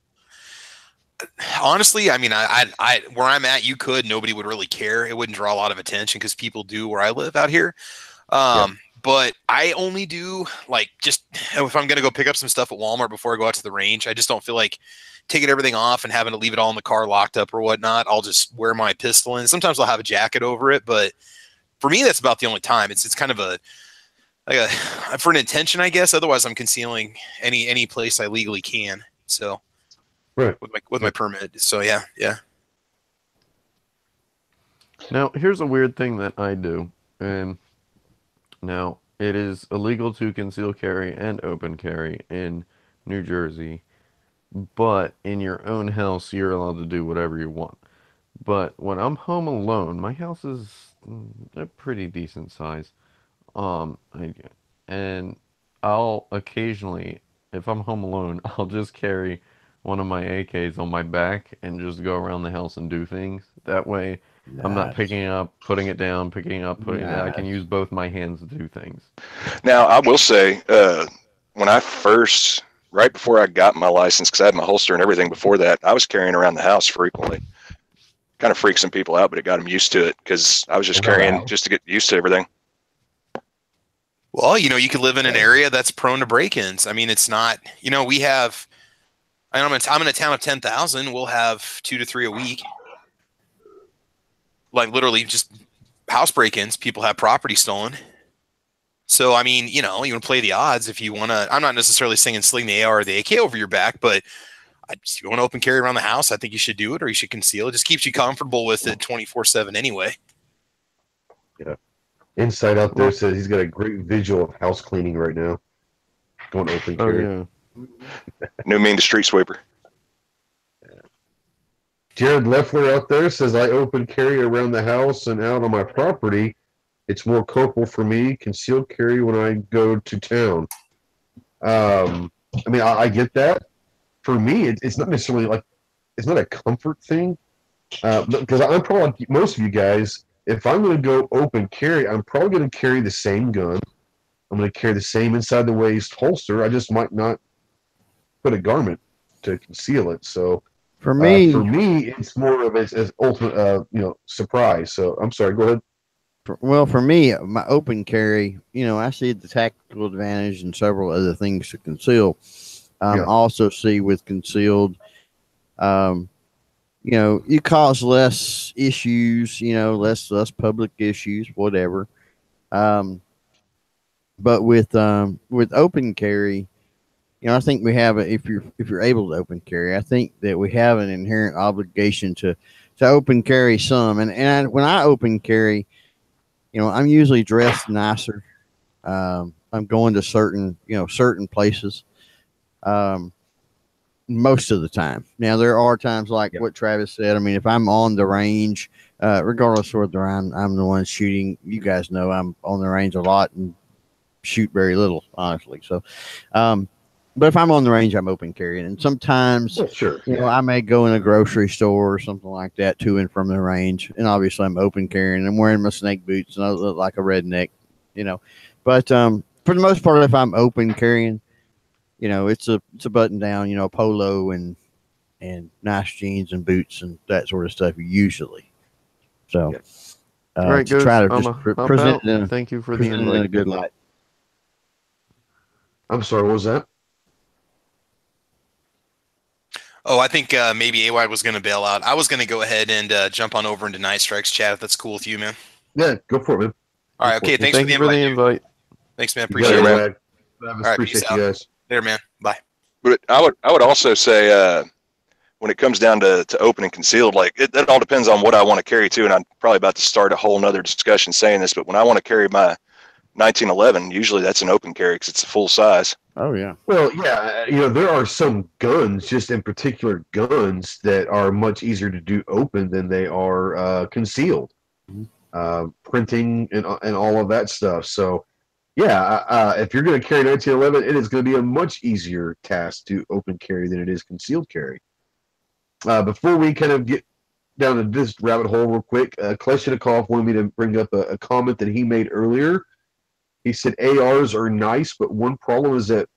Honestly, I mean, I where I'm at, you could. Nobody would really care. It wouldn't draw a lot of attention because people do where I live out here. But I only do just if I'm gonna go pick up some stuff at Walmart before I go out to the range. I just don't feel like taking everything off and having to leave it all in the car locked up or whatnot. I'll just wear my pistol in. Sometimes I'll have a jacket over it, but for me, that's about the only time. It's kind of for an intention, I guess. Otherwise, I'm concealing any place I legally can. So. Right. With my permit. So yeah. Now, here's a weird thing that I do. And now, it is illegal to conceal carry and open carry in New Jersey. But in your own house, you're allowed to do whatever you want. But when I'm home alone, my house is a pretty decent size. And I'll occasionally, if I'm home alone, I'll just carry one of my AKs on my back and just go around the house and do things. That way, I'm not picking it up, putting it down, picking it up, putting it down. I can use both my hands to do things. Now, I will say, when I first, right before I got my license, because I had my holster and everything before that, I was carrying around the house frequently. Kind of freaked some people out, but it got them used to it because I was just carrying just to get used to everything. Well, you could live in an area that's prone to break-ins. I mean, it's not, we have, I'm in a town of 10,000. We'll have 2 to 3 a week. Like literally just house break-ins. People have property stolen. So, I mean, you want to play the odds if you want to. I'm not necessarily saying sling the AR or the AK over your back, but if you want to open carry around the house, I think you should do it, or you should conceal it. Just keeps you comfortable with it 24/7 anyway. Yeah. Inside out there says he's got a great visual of house cleaning right now. Going open carry. Oh, yeah. New mean to street sweeper. Jared Leffler out there says I open carry around the house and out on my property. It's more comfortable for me. Concealed carry when I go to town. I mean, I get that. For me, it's not necessarily it's not a comfort thing. Because I'm probably like most of you guys, if I'm going to go open carry, I'm probably going to carry the same gun. I'm going to carry the same inside the waist holster. I just might not put a garment to conceal it. So for me, it's more of an ultimate, surprise. So I'm sorry. Go ahead. For me, my open carry, I see the tactical advantage and several other things to conceal. Also see with concealed, you cause less issues, less public issues, whatever. But with open carry, I think we have if you're able to open carry, I think that we have an inherent obligation to open carry some. And when I open carry, I'm usually dressed nicer. I'm going to certain places. Most of the time. Now there are times like what Travis said. I mean, if I'm on the range, regardless of whether I'm the one shooting, you guys know I'm on the range a lot and shoot very little, honestly. So, but if I'm on the range, I'm open carrying, and sometimes, I may go in a grocery store or something like that to and from the range, and obviously I'm open carrying. I'm wearing my snake boots and I look like a redneck, But for the most part, if I'm open carrying, it's a button down, polo and nice jeans and boots and that sort of stuff usually. So, right, to try to just present it. Thank you for the invite. In a good light. I'm sorry. What was that? Oh, I think maybe AY was going to bail out. I was going to go ahead and jump on over into Night Strikes chat if that's cool with you, man. Yeah, go for it, man. All right, okay. Thanks for the invite. Thanks, man. Appreciate it, man. All right, appreciate you guys. There, man. Bye. But I would also say when it comes down to open and concealed, that all depends on what I want to carry too. And I'm probably about to start a whole nother discussion saying this, but when I want to carry my 1911, usually that's an open carry because it's a full size. Oh yeah. Well, yeah, there are some guns, just in particular guns, that are much easier to do open than they are concealed. Printing and all of that stuff. So Yeah, if you're going to carry 1911, it is going to be a much easier task to open carry than it is concealed carry. Before we kind of get down to this rabbit hole real quick, Kleshnikov wanted me to bring up a comment that he made earlier. He said ARs are nice, but one problem is that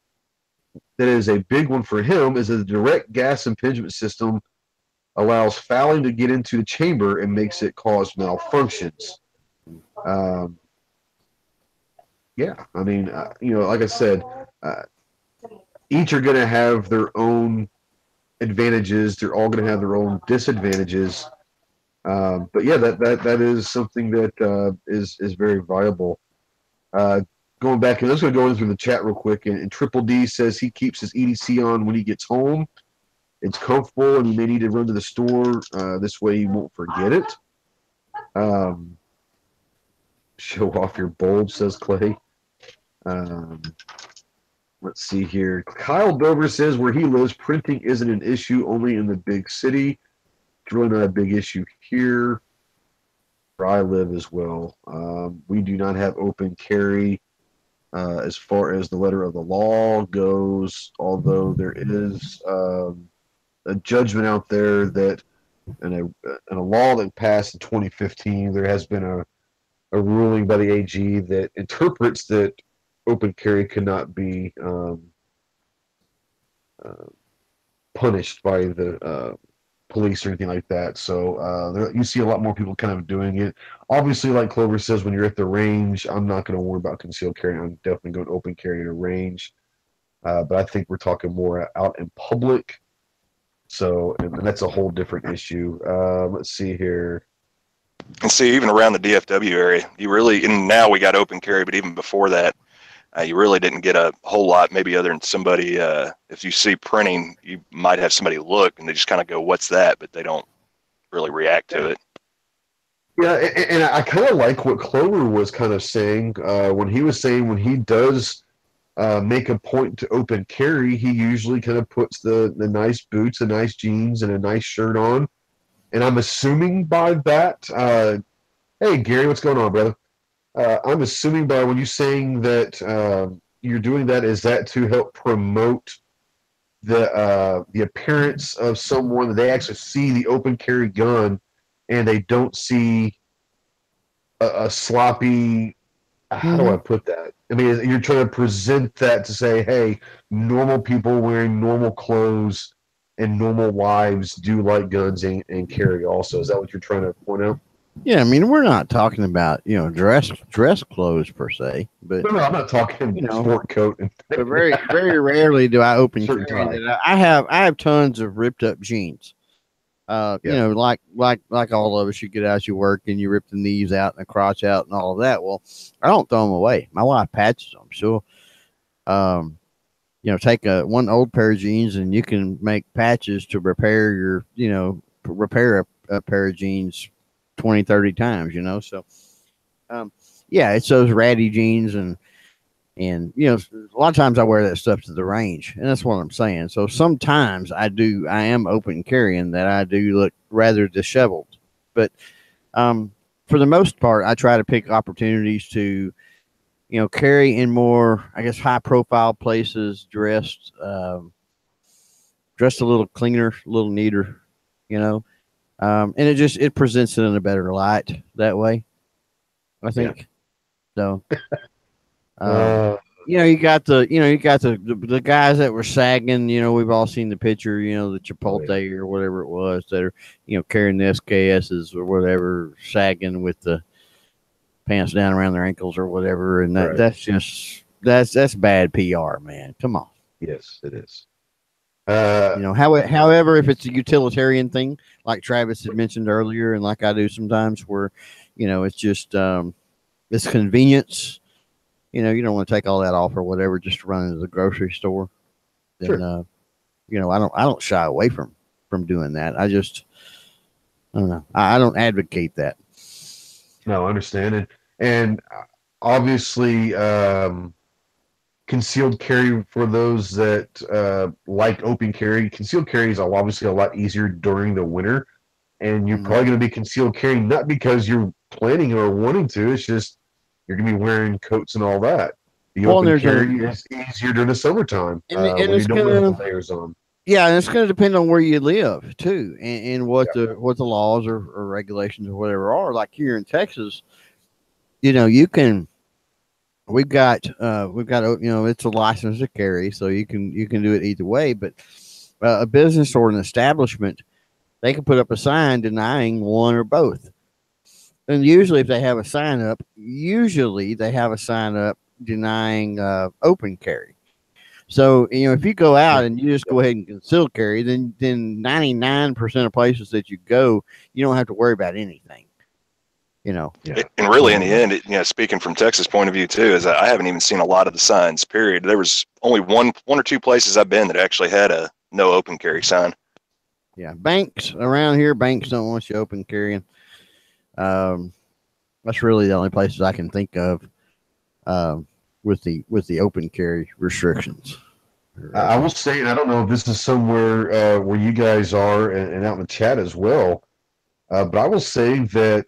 is a big one for him is that the direct gas impingement system allows fouling to get into the chamber and makes it cause malfunctions. Yeah, I mean, like I said, each are going to have their own advantages. They're all going to have their own disadvantages. But yeah, that is something that is very viable. Going back, and I'm just going to go in through the chat real quick. And Triple D says he keeps his EDC on when he gets home. It's comfortable, and he may need to run to the store. This way, he won't forget it. Show off your bulge, says Clay. Let's see here. Kyle Dover says where he lives, printing isn't an issue, only in the big city. It's really not a big issue here where I live as well. We do not have open carry as far as the letter of the law goes, although there is a judgment out there that in a law that passed in 2015, there has been a ruling by the AG that interprets that open carry cannot be punished by the police or anything like that. So you see a lot more people kind of doing it. Obviously, like Clover says, when you're at the range, I'm not going to worry about concealed carry. I'm definitely going open carry at a range. But I think we're talking more out in public. So, and that's a whole different issue. Let's see here. And see, even around the DFW area, you really, and now we got open carry, but even before that, you really didn't get a whole lot, maybe other than somebody, if you see printing, you might have somebody look and they just kind of go, what's that? But they don't really react to it. Yeah, and I kind of like what Clover was kind of saying when he was saying when he does make a point to open carry, he usually kind of puts the nice boots, the nice jeans, and a nice shirt on. And I'm assuming by that, hey, Gary, what's going on, brother? I'm assuming by when you're saying that you're doing that, is that to help promote the appearance of someone that they actually see the open carry gun and they don't see a sloppy, how do I put that? I mean, you're trying to present that to say, hey, normal people wearing normal clothes and normal lives do like guns and carry also. Is that what you're trying to point out? Yeah, I mean, we're not talking about dress clothes per se, but no, I'm not talking sport coat. But very rarely do I open carry that. I have tons of ripped up jeans. Like all of us, you get out, you work, and you rip the knees out and the crotch out and all of that. Well, I don't throw them away. My wife patches them, so take one old pair of jeans and you can make patches to repair your repair a pair of jeans 20, 30 times, so it's those ratty jeans and a lot of times I wear that stuff to the range, and that's what I'm saying. So sometimes I am open carrying that I do look rather disheveled, but for the most part I try to pick opportunities to carry in more, I guess, high profile places, dressed a little cleaner, a little neater, and it presents it in a better light that way, I think. So, you got the guys that were sagging. We've all seen the picture. The Chipotle or whatever it was that are carrying the SKSs or whatever, sagging with the pants down around their ankles or whatever, and that's bad PR, man. Come on. Yes, it is. However, if it's a utilitarian thing, like Travis had mentioned earlier, and like I do sometimes, where it's just it's convenience. You don't want to take all that off or whatever just to run into the grocery store. Then I don't shy away from doing that. I don't know. I don't advocate that. No, I understand. And obviously, concealed carry for those that like open carry, concealed carry is obviously a lot easier during the winter. And you're probably going to be concealed carrying not because you're planning or wanting to. It's just you're going to be wearing coats and all that. The Well, open there's carry is easier during the summertime and when you it's don't have gonna the layers on. yeah, and it's gonna depend on where you live too, and what the laws or regulations or whatever are. Like here in Texas, you can. We've got it's a license to carry, so you can do it either way. But a business or an establishment, they can put up a sign denying one or both. And usually, if they have a sign up, denying open carry. So if you go out and you just go ahead and conceal carry, then 99% of places that you go, you don't have to worry about anything. And really, in the end, speaking from Texas' point of view too, is that I haven't even seen a lot of the signs. Period. There was only one or two places I've been that actually had a no open carry sign. Yeah, banks around here, banks don't want you open carrying. That's really the only places I can think of with the open carry restrictions. I will say, and I don't know if this is somewhere where you guys are and out in the chat as well, but I will say that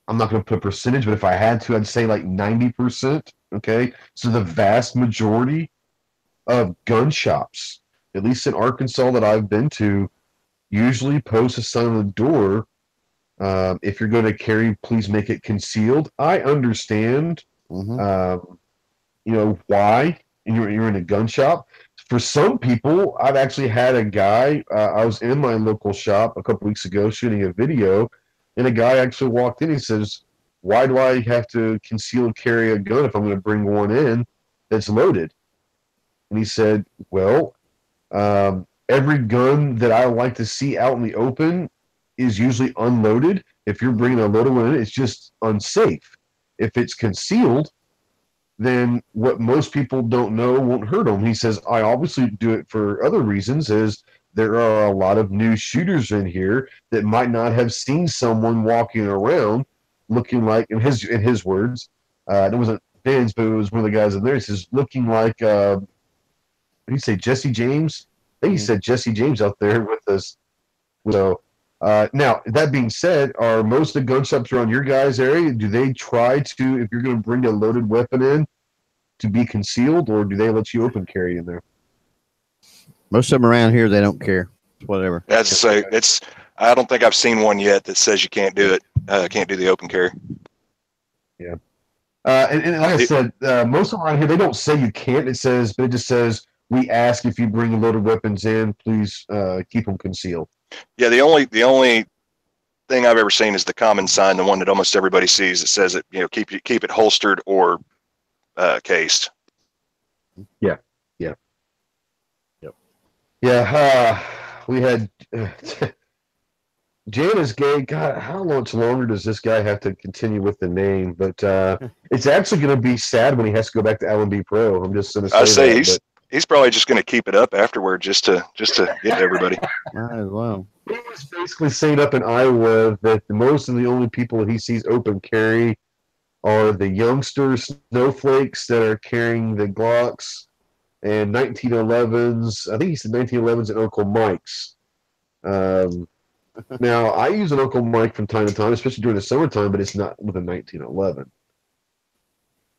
I'm not going to put a percentage, but if I had to, I'd say like 90%. Okay, so the vast majority of gun shops, at least in Arkansas that I've been to, usually post a sign on the door. If you're going to carry, please make it concealed. I understand, why you're in a gun shop. For some people, I've actually had a guy. I was in my local shop a couple weeks ago shooting a video, and a guy actually walked in. He says, "Why do I have to conceal and carry a gun if I'm going to bring one in that's loaded?" And he said, "Well, every gun that I like to see out in the open is usually unloaded. If you're bringing a loaded one in, it's just unsafe. If it's concealed, then what most people don't know won't hurt them." He says, "I obviously do it for other reasons, as there are a lot of new shooters in here that might not have seen someone walking around looking like," in his words, it wasn't Ben's, but it was one of the guys in there. He says, looking like, what did he say, Jesse James? I think he said Jesse James out there with us. So, now, that being said, are most of the gun shops around your guys' area, do they try to, if you're going to bring a loaded weapon in, to be concealed, or do they let you open carry in there? Most of them around here, they don't care. Whatever. That's to say, I don't think I've seen one yet that says you can't do it. Can't do the open carry. Yeah. And like I said, most of them around here, they don't say you can't. But it just says, we ask if you bring loaded weapons in, please keep them concealed. Yeah, the only thing I've ever seen is the common sign, the one that almost everybody sees, that says it, keep it holstered or cased. Yeah. We had Janice Gay. God, how much longer does this guy have to continue with the name? But it's actually going to be sad when he has to go back to LMB Pro. I'm just going to say that. He's probably just going to keep it up afterward, just to get to everybody. Might as well. He was basically saying up in Iowa that most of the only people that he sees open carry are the youngster snowflakes that are carrying the Glocks and 1911s. I think he said 1911s and Uncle Mike's. Now, I use an Uncle Mike from time to time, especially during the summertime, but it's not with a 1911.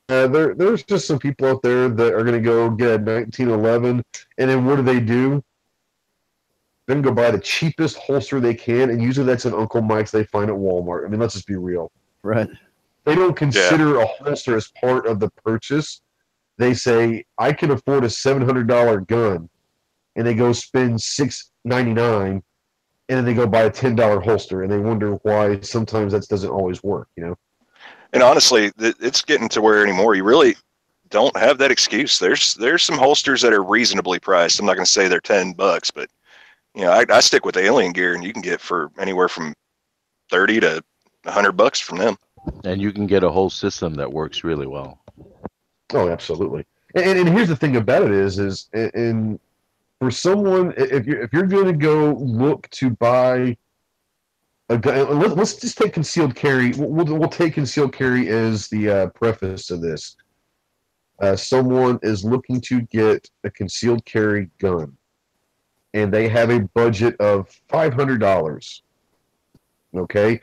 There's just some people out there that are going to go get a 1911, and then what do? Then go buy the cheapest holster they can, and usually that's an Uncle Mike's they find at Walmart. I mean, let's just be real. Right. They don't consider a holster as part of the purchase. They say, I can afford a $700 gun, and they go spend $699, and then they go buy a $10 holster, and they wonder why sometimes that doesn't always work, And honestly, it's getting to where anymore you really don't have that excuse. There's some holsters that are reasonably priced. I'm not going to say they're $10, but I stick with Alien Gear, and you can get for anywhere from $30 to $100 from them. And you can get a whole system that works really well. Oh, absolutely. And here's the thing about it is and for someone, if you're going to go look to buy a gun, let's just take concealed carry. We'll take concealed carry as the preface to this. Someone is looking to get a concealed carry gun, and they have a budget of $500. Okay.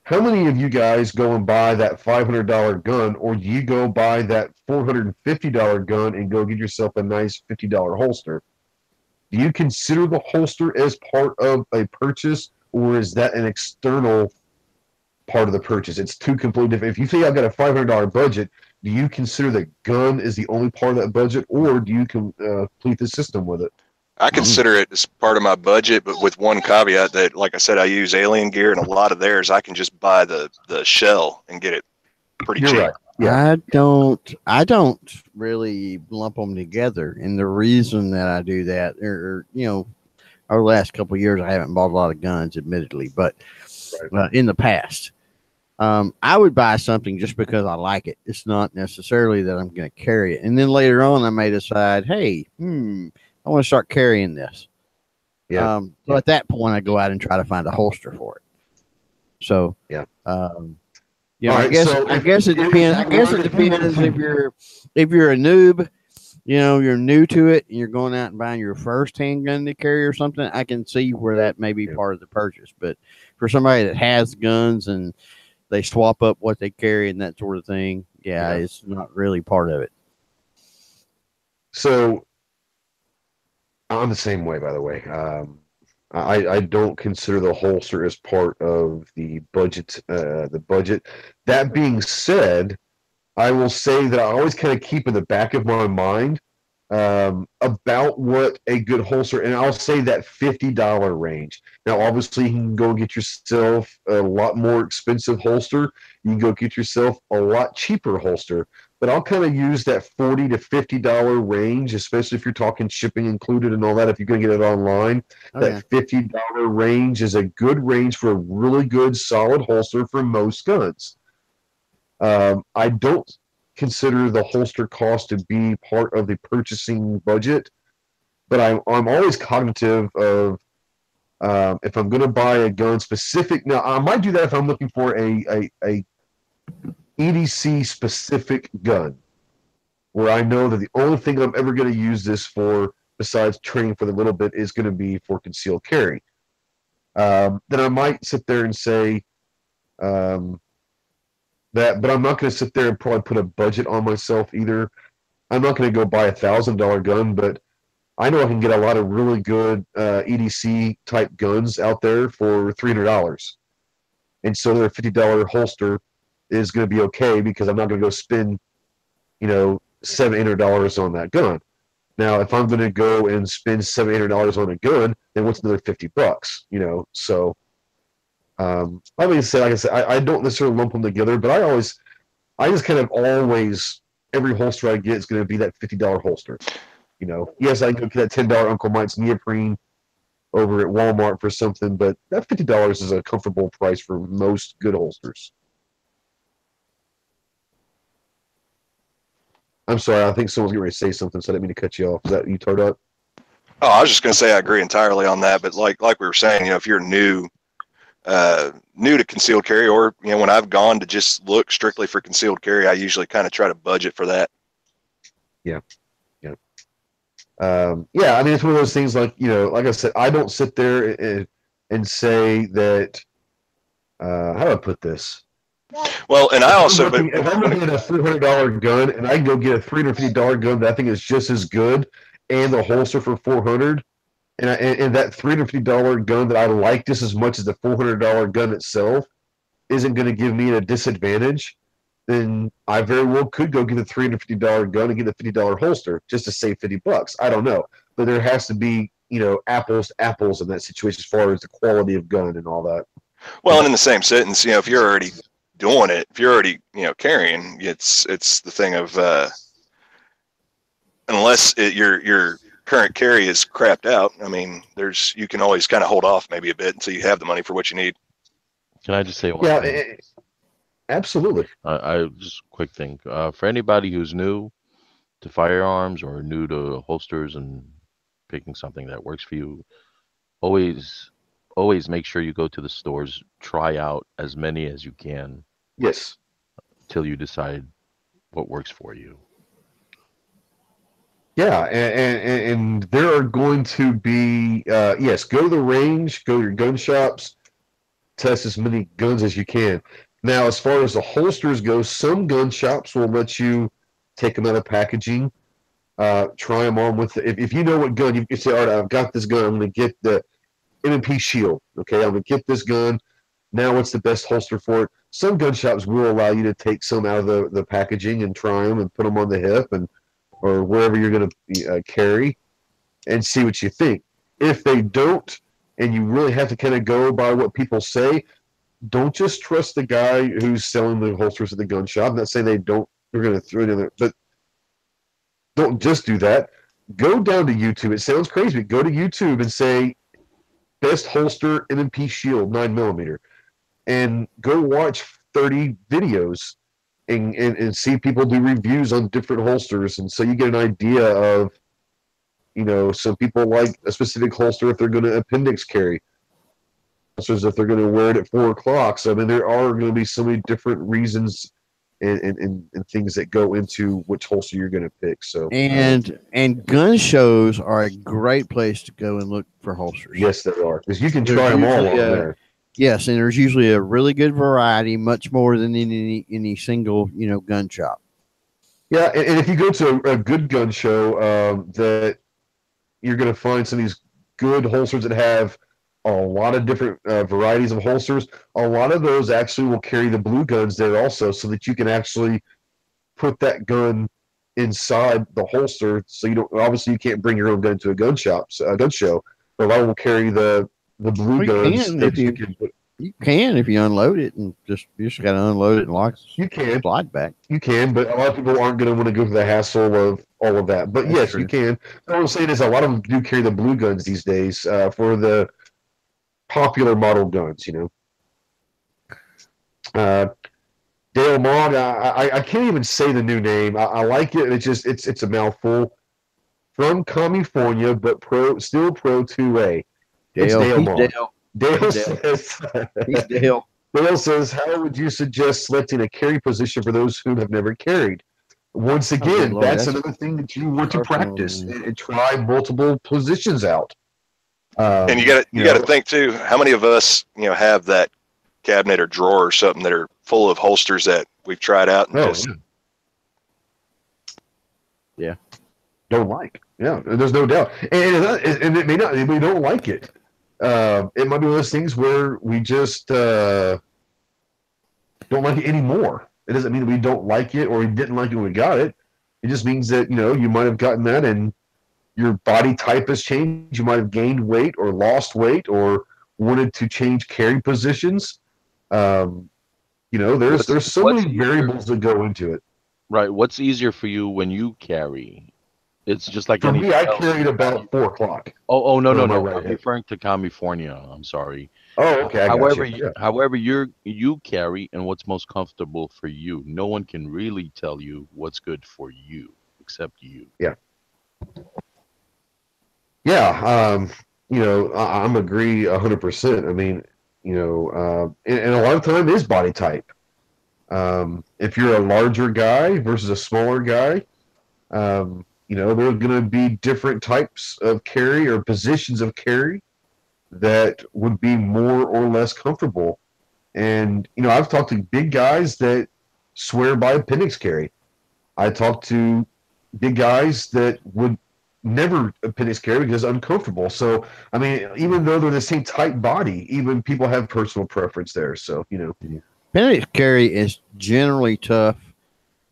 how many of you guys go and buy that $500 gun, or do you go buy that $450 gun and go get yourself a nice $50 holster? Do you consider the holster as part of a purchase, or is that an external part of the purchase? It's two completely different. If you say I've got a $500 budget, do you consider the gun is the only part of that budget, or do you complete the system with it? I consider it as part of my budget, but with one caveat that, like I said, I use Alien Gear, and a lot of theirs I can just buy the shell and get it pretty You're cheap. right. Yeah. I don't really lump them together, and the reason that I do that, or over the last couple of years, I haven't bought a lot of guns, admittedly, but in the past, I would buy something just because I like it. It's not necessarily that I'm going to carry it, and then later on, I may decide, hey, I want to start carrying this. Yeah. So at that point, I go out and try to find a holster for it. So yeah. I guess it depends. I guess it depends if you're a noob, you're new to it and you're going out and buying your first handgun to carry or something. I can see where that may be part of the purchase. But for somebody that has guns and they swap up what they carry and that sort of thing, it's not really part of it. So I'm the same way, by the way. I don't consider the holster as part of the budget. That being said, I will say that I always kind of keep in the back of my mind about what a good holster, and I'll say that $50 range. Now, obviously, you can go get yourself a lot more expensive holster. You can go get yourself a lot cheaper holster. But I'll kind of use that $40 to $50 range, especially if you're talking shipping included and all that. If you're going to get it online, that $50 range is a good range for a really good, solid holster for most guns. I don't consider the holster cost to be part of the purchasing budget, but I'm always cognitive of if I'm going to buy a gun specific. Now, I might do that if I'm looking for a EDC specific gun, where I know that the only thing I'm ever going to use this for, besides training for the little bit, is going to be for concealed carry. Then I might sit there and say that, but I'm not going to sit there and probably put a budget on myself either. I'm not going to go buy $1,000 gun, but I know I can get a lot of really good EDC type guns out there for $300, and so their $50 holster is going to be okay because I'm not going to go spend, $700-800 on that gun. Now, if I'm going to go and spend $700-800 on a gun, then what's another $50? So, like I said, I don't necessarily lump them together, but I just kind of always, every holster I get is going to be that $50 holster. Yes, I can go get that $10 Uncle Mike's neoprene over at Walmart for something, but that $50 is a comfortable price for most good holsters. I'm sorry, I think someone's getting ready to say something, so I didn't mean to cut you off. Is that you, Tardot? Oh, I was just going to say I agree entirely on that. But like we were saying, if you're new to concealed carry, or when I've gone to just look strictly for concealed carry, I usually kind of try to budget for that. Yeah. I mean, it's one of those things like I said, I don't sit there and say that. How do I put this? Well, and if I'm looking at a $300 gun and I can go get a $350 gun that I think is just as good, and the holster for $400, and that $350 gun that I like just as much as the $400 gun itself isn't going to give me a disadvantage, then I very well could go get the $350 gun and get the $50 holster just to save $50. I don't know, but there has to be apples to apples in that situation as far as the quality of gun and all that. Well, and in the same sentence, if you're already doing it, if you're already carrying, it's the thing of unless your current carry is crapped out, I mean, you can always kind of hold off maybe a bit until you have the money for what you need. Can I just say one thing? Absolutely. I just a quick thing for anybody who's new to firearms or new to holsters and picking something that works for you, always make sure you go to the stores, try out as many as you can. Yes. Till you decide what works for you. Yeah, and there are going to be yes, go to the range, go to your gun shops, test as many guns as you can. Now, as far as the holsters go, some gun shops will let you take them out of packaging, try them on with. If you know what gun, you can say, all right, I've got this gun. I'm going to get the M&P Shield. Okay, I'm going to get this gun. Now, what's the best holster for it? Some gun shops will allow you to take some out of the packaging and try them and put them on the hip and or wherever you're going to carry and see what you think. If they don't, and you really have to kind of go by what people say, don't just trust the guy who's selling the holsters at the gun shop. I'm not saying they're going to throw it in there, but don't just do that. Go down to YouTube. It sounds crazy, but go to YouTube and say, best holster M&P Shield 9mm, and go watch 30 videos and see people do reviews on different holsters. And so you get an idea of, some people like a specific holster if they're going to appendix carry. Holsters if they're going to wear it at 4 o'clock. So, I mean, there are going to be so many different reasons and things that go into which holster you're going to pick. So and gun shows are a great place to go and look for holsters. Yes, they are, because you can try them all on there. Yes, and there's usually a really good variety, much more than any single gun shop. Yeah, and if you go to a good gun show, that you're going to find some of these good holsters that have a lot of different varieties of holsters. A lot of those actually will carry the blue guns there also, so that you can actually put that gun inside the holster. So obviously you can't bring your own gun to a gun show, but a lot will carry the blue guns. You can if you unload it and you just got to unload it and lock. You can slide back. You can, but a lot of people aren't going to want to go through the hassle of all of that. But yes, you can. What I'm saying is a lot of them do carry the blue guns these days for the popular model guns. Dale Maugg, I can't even say the new name. I like it. It's a mouthful. From California, but still Pro 2A. It's Dale Maugg. Dale says, Dale says, how would you suggest selecting a carry position for those who have never carried? Once again, that's another thing that you want to practice and try multiple positions out. And you got to think too, how many of us, have that cabinet or drawer or something that are full of holsters that we've tried out and don't like. Yeah, there's no doubt. And it may not, we don't like it. It might be one of those things where we just don't like it anymore. It doesn't mean that we don't like it or we didn't like it when we got it. It just means that, you might have gotten that and your body type has changed. You might have gained weight or lost weight or wanted to change carry positions. There's so many variables that go into it. Right. What's easier for you when you carry? It's just like for me, I carried about 4 o'clock. Oh no. I'm referring to California. I'm sorry. Oh, okay. However, you carry and what's most comfortable for you. No one can really tell you what's good for you except you. Yeah. Yeah. I'm agree 100%. I mean, and a lot of time is body type. If you're a larger guy versus a smaller guy, there are going to be different types of carry or positions of carry that would be more or less comfortable. And, I've talked to big guys that swear by appendix carry. I talked to big guys that would never appendix carry because it's uncomfortable. So, I mean, even though they're the same type body, even people have personal preference there. So, appendix carry is generally tough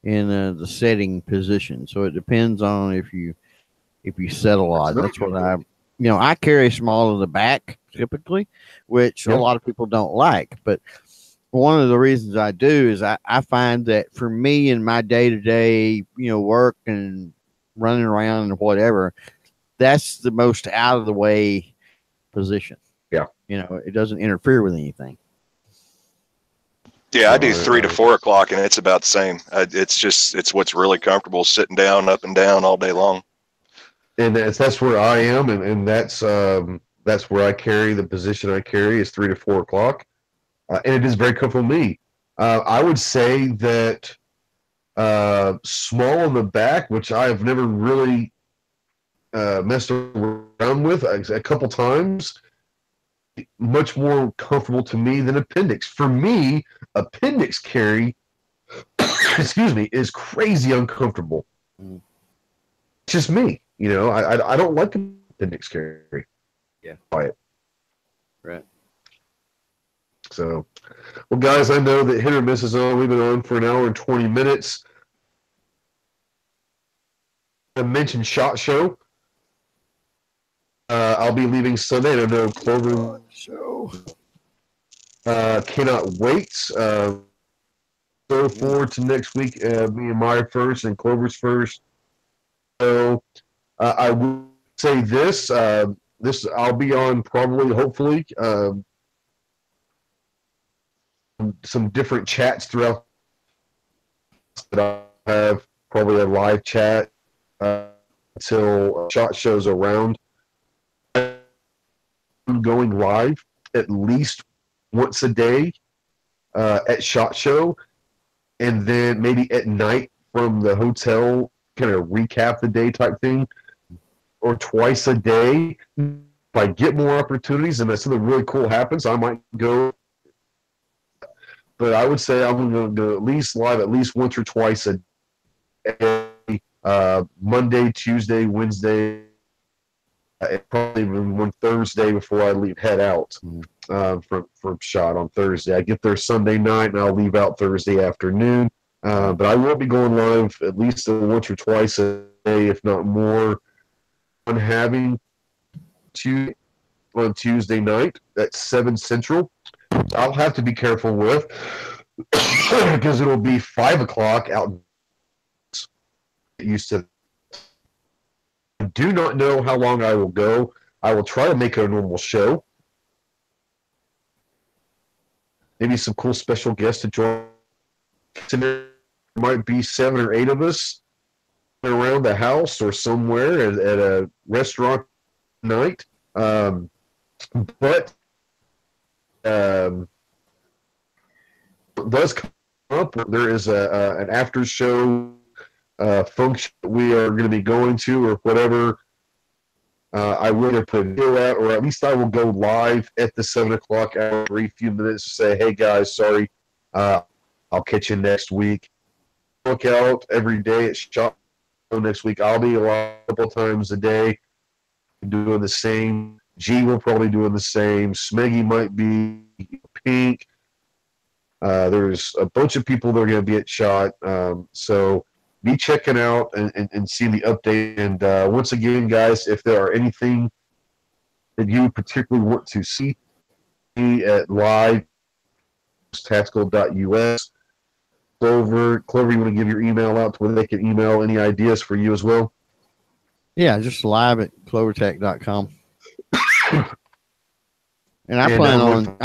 in the setting position. So it depends on if you set a lot. That's what I carry small in the back typically, which a lot of people don't like. But one of the reasons I do is I find that for me in my day-to-day, work and running around and whatever, that's the most out of the way position. Yeah. It doesn't interfere with anything. Yeah, I do 3 to 4 o'clock, and it's about the same. It's what's really comfortable, sitting down, up and down all day long. And that's where I am, and that's where I carry. The position I carry is 3 to 4 o'clock, and it is very comfortable for me. I would say that small in the back, which I have never really messed around with a couple times. much more comfortable to me than appendix. For me, appendix carry, excuse me, is crazy uncomfortable. Mm. It's just me, you know. I don't like appendix carry. Yeah. Quiet. Right. So, well, guys, I know that Hit or Miss is on. We've been on for an hour and 20 minutes. I mentioned SHOT Show. I'll be leaving Sunday, and I know Clover cannot wait. So forward to next week, me and my first and Clover's first. So I will say this: I'll be on probably, hopefully, some different chats throughout. That I have probably a live chat until SHOT Show's around. I'm going live at least once a day at SHOT Show, and then maybe at night from the hotel, kind of recap the day type thing, or twice a day. If I get more opportunities and something really cool happens, I might go. But I would say I'm going to go at least live at least once or twice a day, Monday, Tuesday, Wednesday, probably even one Thursday before I head out from SHOT on Thursday. I get there Sunday night and I'll leave out Thursday afternoon. But I will be going live at least once or twice a day, if not more, on having on Tuesday night at 7 Central. I'll have to be careful with because it'll be 5 o'clock out. Used to. I do not know how long I will go. I will try to make it a normal show. Maybe some cool special guests to join. There might be 7 or 8 of us around the house or somewhere at a restaurant night. But does come up. There is an after show function that we are going to be going to, or whatever. I will either put a video out, or at least I will go live at the 7 o'clock hour for a few minutes to say, "Hey guys, sorry, I'll catch you next week." Look out every day at SHOT next week. I'll be live a couple times a day, doing the same. G will probably doing the same. Smeggy might be. Pink. There's a bunch of people that are going to be at SHOT. So be checking out and seeing the update. And once again, guys, if there are anything that you particularly want to see at live tactical.us, Clover, you want to give your email out to where they can email any ideas for you as well? Yeah, just live at clovertech.com. And I plan on,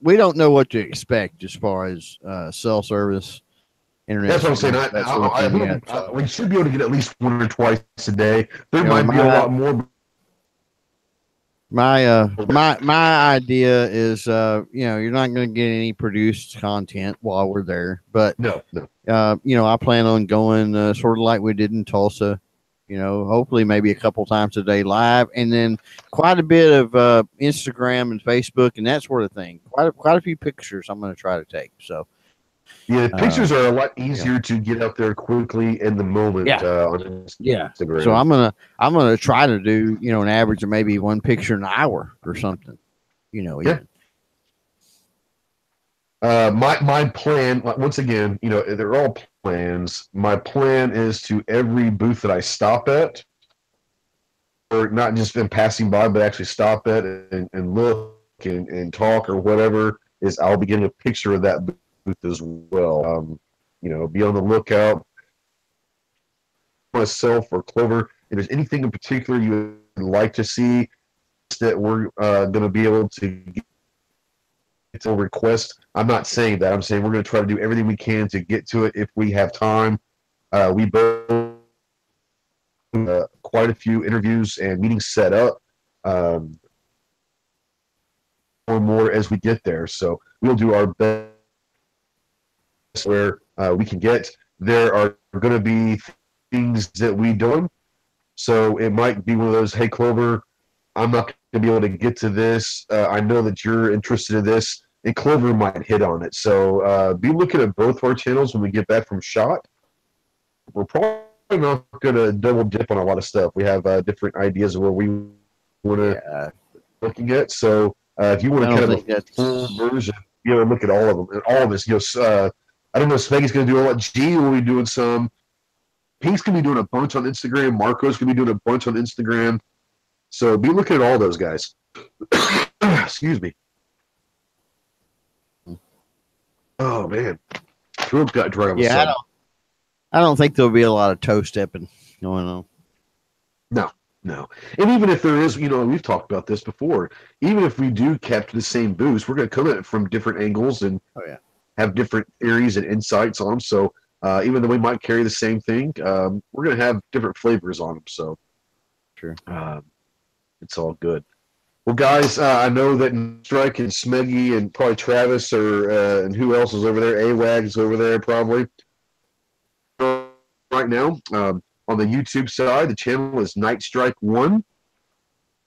we don't know what to expect as far as cell service, internet. That's what I'm saying. We should be able to get at least 1 or twice a day. There might be a lot more. My idea is, you're not going to get any produced content while we're there, but no. I plan on going sort of like we did in Tulsa. Hopefully maybe a couple times a day live, and then quite a bit of Instagram and Facebook and that sort of thing. Quite a few pictures I'm going to try to take. So yeah, pictures are a lot easier to get up there quickly in the moment. On Instagram. So I'm gonna try to do an average of maybe 1 picture an hour or something. Yeah. My plan, once again, they're all plans. My plan is to every booth that I stop at, or not just in passing by, but actually stop at and look and talk or whatever, is I'll be getting a picture of that booth as well. Be on the lookout. Myself or Clover, if there's anything in particular you would like to see that we're going to be able to get to a request, I'm not saying that. I'm saying we're going to try to do everything we can to get to it if we have time. We both quite a few interviews and meetings set up, or more as we get there. So we'll do our best where we can get. There are going to be things that we do. So it might be one of those, hey, Clover, I'm not to be able to get to this. I know that you're interested in this, and Clover might hit on it. So be looking at both of our channels when we get back from SHOT. We're probably not going to double dip on a lot of stuff. We have different ideas of where we want to looking at. So if you want to kind of a full version, look at all of them and all of this. I don't know if Smeggy's going to do a lot. G will be doing some. Pink's going to be doing a bunch on Instagram. Marco's going to be doing a bunch on Instagram. So be looking at all those guys. Excuse me. Oh man, throat got dry. Yeah, I don't think there'll be a lot of toe stepping going on. No. And even if there is, we've talked about this before. Even if we do capture the same boost, we're going to come at it from different angles and have different theories and insights on them. So even though we might carry the same thing, we're going to have different flavors on them. So sure, it's all good. Well, guys, I know that Strike and Smeggy and probably Travis and who else is over there? AWAG is over there probably right now. On the YouTube side, the channel is Night Strike 1.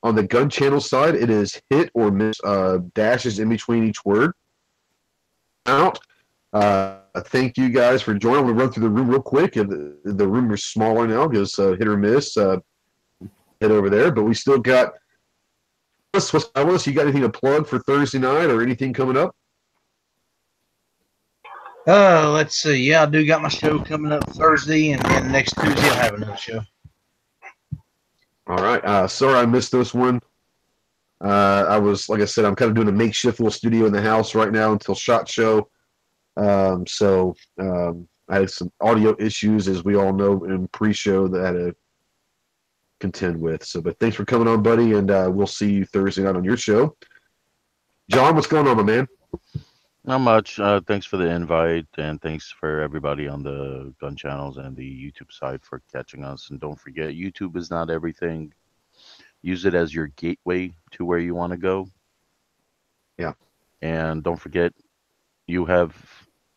On the Gun Channel side, it is hit or miss dashes in between each word. Thank you guys for joining. I'm going to run through the room real quick. And the room is smaller now because hit or miss hit over there. But we still got what's you got anything to plug for Thursday night or anything coming up? Let's see. Yeah, I do got my show coming up Thursday, and then next Tuesday I'll have another show. All right. Sorry I missed this one. I was, like I said, I'm kind of doing a makeshift little studio in the house right now until SHOT Show. So I had some audio issues, as we all know, in pre-show that I had to contend with. So, but thanks for coming on, buddy, and we'll see you Thursday night on your show. John, what's going on, my man? Not much. Thanks for the invite, and thanks for everybody on the Gun Channels and the YouTube side for catching us. And don't forget, YouTube is not everything. Use it as your gateway to where you want to go. Yeah. And don't forget, you have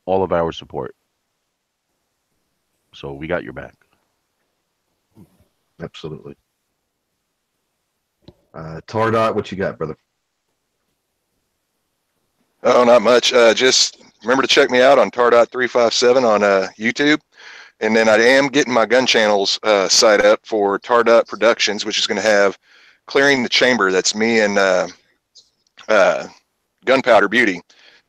all of our support. So we got your back. Absolutely. Tardot, what you got, brother? Oh, not much. Just remember to check me out on Tardot357 on YouTube. And then I am getting my Gun Channels site up for Tardot Productions, which is going to have Clearing the Chamber. That's me and Gunpowder Beauty.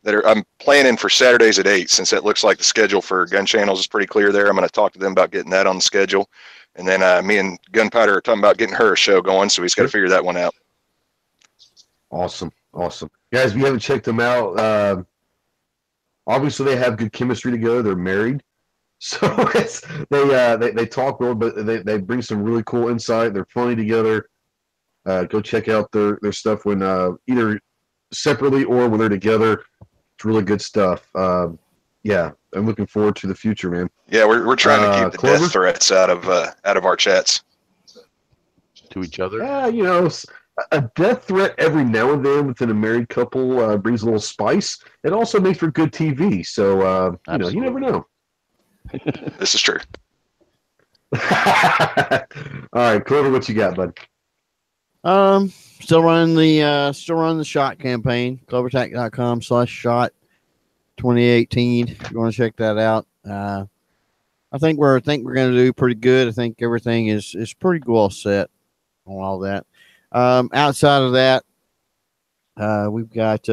I'm planning for Saturdays at 8, since it looks like the schedule for Gun Channels is pretty clear there. I'm going to talk to them about getting that on the schedule. And then me and Gunpowder are talking about getting her a show going, so he's got to figure that one out. Awesome. Guys, if you haven't checked them out, obviously they have good chemistry together. They're married. So they talk well, but they bring some really cool insight. They're funny together. Go check out their stuff when either separately or when they're together. It's really good stuff. Yeah, I'm looking forward to the future, man. Yeah, we're trying to keep the Clover? death threats out of our chats. To each other? A death threat every now and then within a married couple brings a little spice. It also makes for good TV. So you never know. This is true. All right, Clover, what you got, bud? Still running the SHOT campaign. Clovertac.com/SHOT 2018. If you want to check that out. I think we're going to do pretty good. I think everything is pretty well set on all that. Outside of that, we've got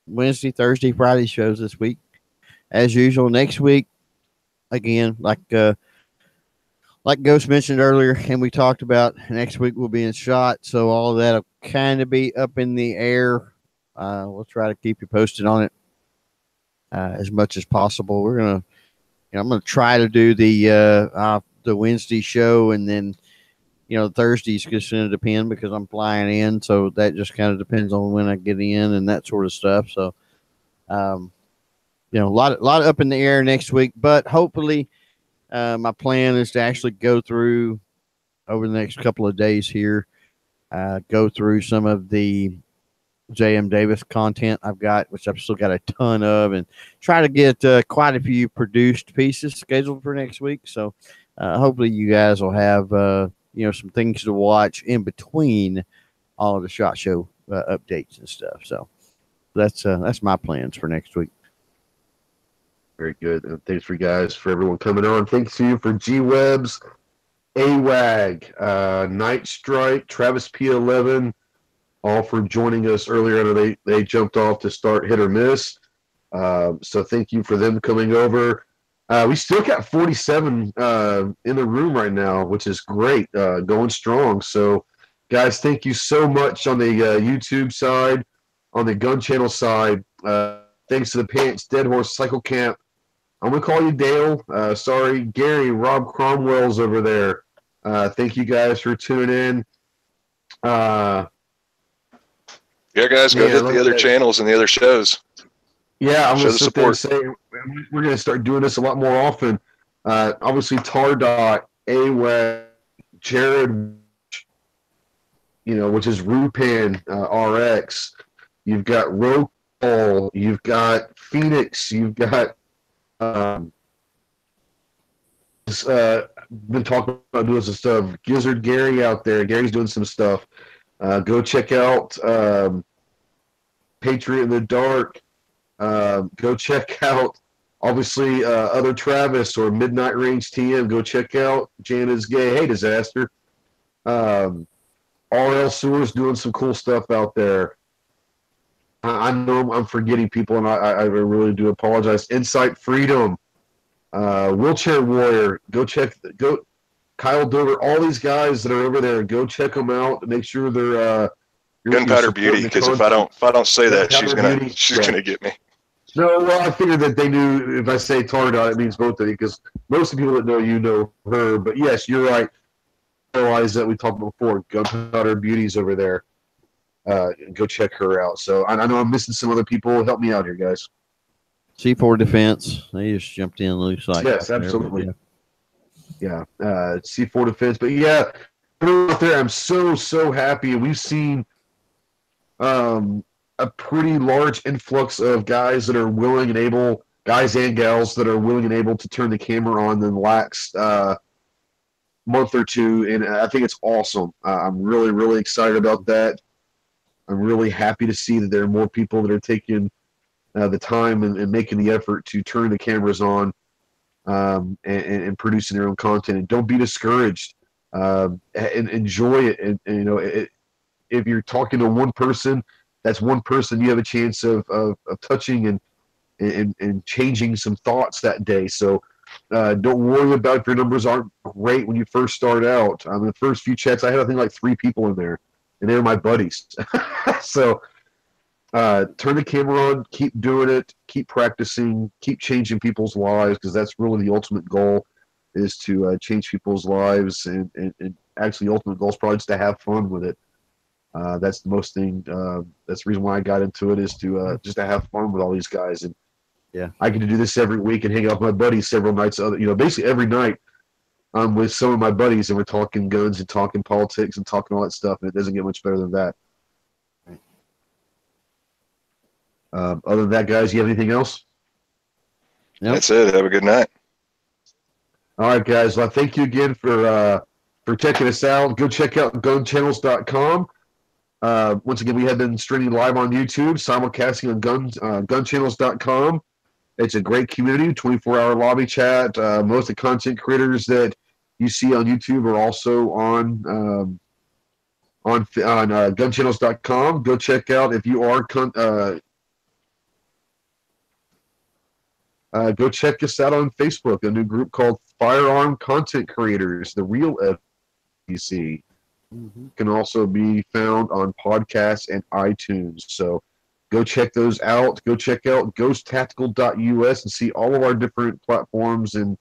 Wednesday, Thursday, Friday shows this week, as usual. Next week, again, like Ghost mentioned earlier, and we talked about, next week we'll be in SHOT, so all of that will kind of be up in the air. We'll try to keep you posted on it as much as possible. I'm gonna try to do the Wednesday show, and then Thursday's just going to depend because I'm flying in, so that just kind of depends on when I get in and that sort of stuff. So, a lot up in the air next week, but hopefully, my plan is to actually go through over the next couple of days here, go through some of the J.M. Davis content I've got, which I've still got a ton of, and try to get quite a few produced pieces scheduled for next week. So, hopefully, you guys will have some things to watch in between all of the SHOT Show updates and stuff. So that's my plans for next week. Very good. And thanks for everyone coming on. Thanks to you for G-Webs, AWAG, Night Strike, Travis P11, all for joining us earlier. They jumped off to start Hit or Miss. So thank you for them coming over. We still got 47 in the room right now, which is great, going strong. So, guys, thank you so much on the YouTube side, on the Gun Channel side. Thanks to the Pants, Dead Horse, Cycle Camp. I'm going to call you Dale. Sorry, Gary, Rob Cromwell's over there. Thank you guys for tuning in. Yeah, guys, go hit the other channels and the other shows. Yeah, I'm going to sit there and support. say we're going to start doing this a lot more often. Obviously, Tardot, AWAG, Jared, which is Rupan RX. You've got Roll, you've got Phoenix, you've got been talking about doing some stuff. Gizzard Gary out there. Gary's doing some stuff. Go check out Patriot in the Dark. Go check out, obviously, other Travis or Midnight Range TM. Go check out Jana's Gay. Hey, Disaster. RL Sewers doing some cool stuff out there. I know I'm forgetting people, and I really do apologize. Insight Freedom, Wheelchair Warrior. Go Kyle Dover. All these guys that are over there. Go check them out. Make sure they're Gunpowder Beauty. Because if I don't say that, she's gonna get me. No, well, I figured that they knew if I say Tardot, it means both of you, because most of the people that know you know her. But yes, you're right. I realize that we talked before. Gunpowder Beauty's over there. Go check her out. So I know I'm missing some other people. Help me out here, guys. C4 Defense. They just jumped in loose like yes, absolutely. Yeah, C4 Defense. But yeah, out there, I'm so happy. We've seen a pretty large influx of guys that are willing and able, guys and gals that are willing and able to turn the camera on in the last month or two, and I think it's awesome. I'm really excited about that. I'm really happy to see that there are more people that are taking the time and making the effort to turn the cameras on and producing their own content. And don't be discouraged. And enjoy it. And if you're talking to one person, that's one person you have a chance of touching and changing some thoughts that day. So don't worry about if your numbers aren't great when you first start out. The first few chats I had, I think, like 3 people in there, and they were my buddies. So turn the camera on, keep doing it, keep practicing, keep changing people's lives, because that's really the ultimate goal, is to change people's lives. And actually, the ultimate goal is probably just to have fun with it. That's the most thing. That's the reason why I got into it, is to just to have fun with all these guys. And yeah, I get to do this every week and hang out with my buddies several nights. Basically every night I'm with some of my buddies, and we're talking guns and talking politics and talking all that stuff. And it doesn't get much better than that. Other than that, guys, you have anything else? Nope. That's it. Have a good night. All right, guys. Well, thank you again for checking us out. Go check out GunChannels.com. Once again, we have been streaming live on YouTube, simulcasting on GunChannels.com. It's a great community, 24-hour lobby chat. Most of the content creators that you see on YouTube are also on GunChannels.com. Go check out, if you are go check us out on Facebook, a new group called Firearm Content Creators, the real FCC. Can also be found on podcasts and iTunes. So go check those out. Go check out ghosttactical.us and see all of our different platforms and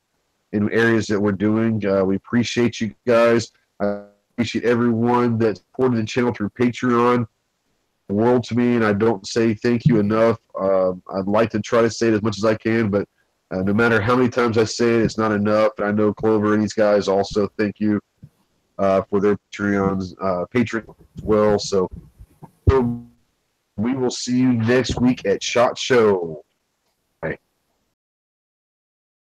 areas that we're doing. We appreciate you guys. I appreciate everyone that supported the channel through Patreon. The world to me, and I don't say thank you enough. I'd like to try to say it as much as I can, but no matter how many times I say it, it's not enough. And I know Clover and these guys also thank you for their Patreons, Patreon as well. So we will see you next week at SHOT Show.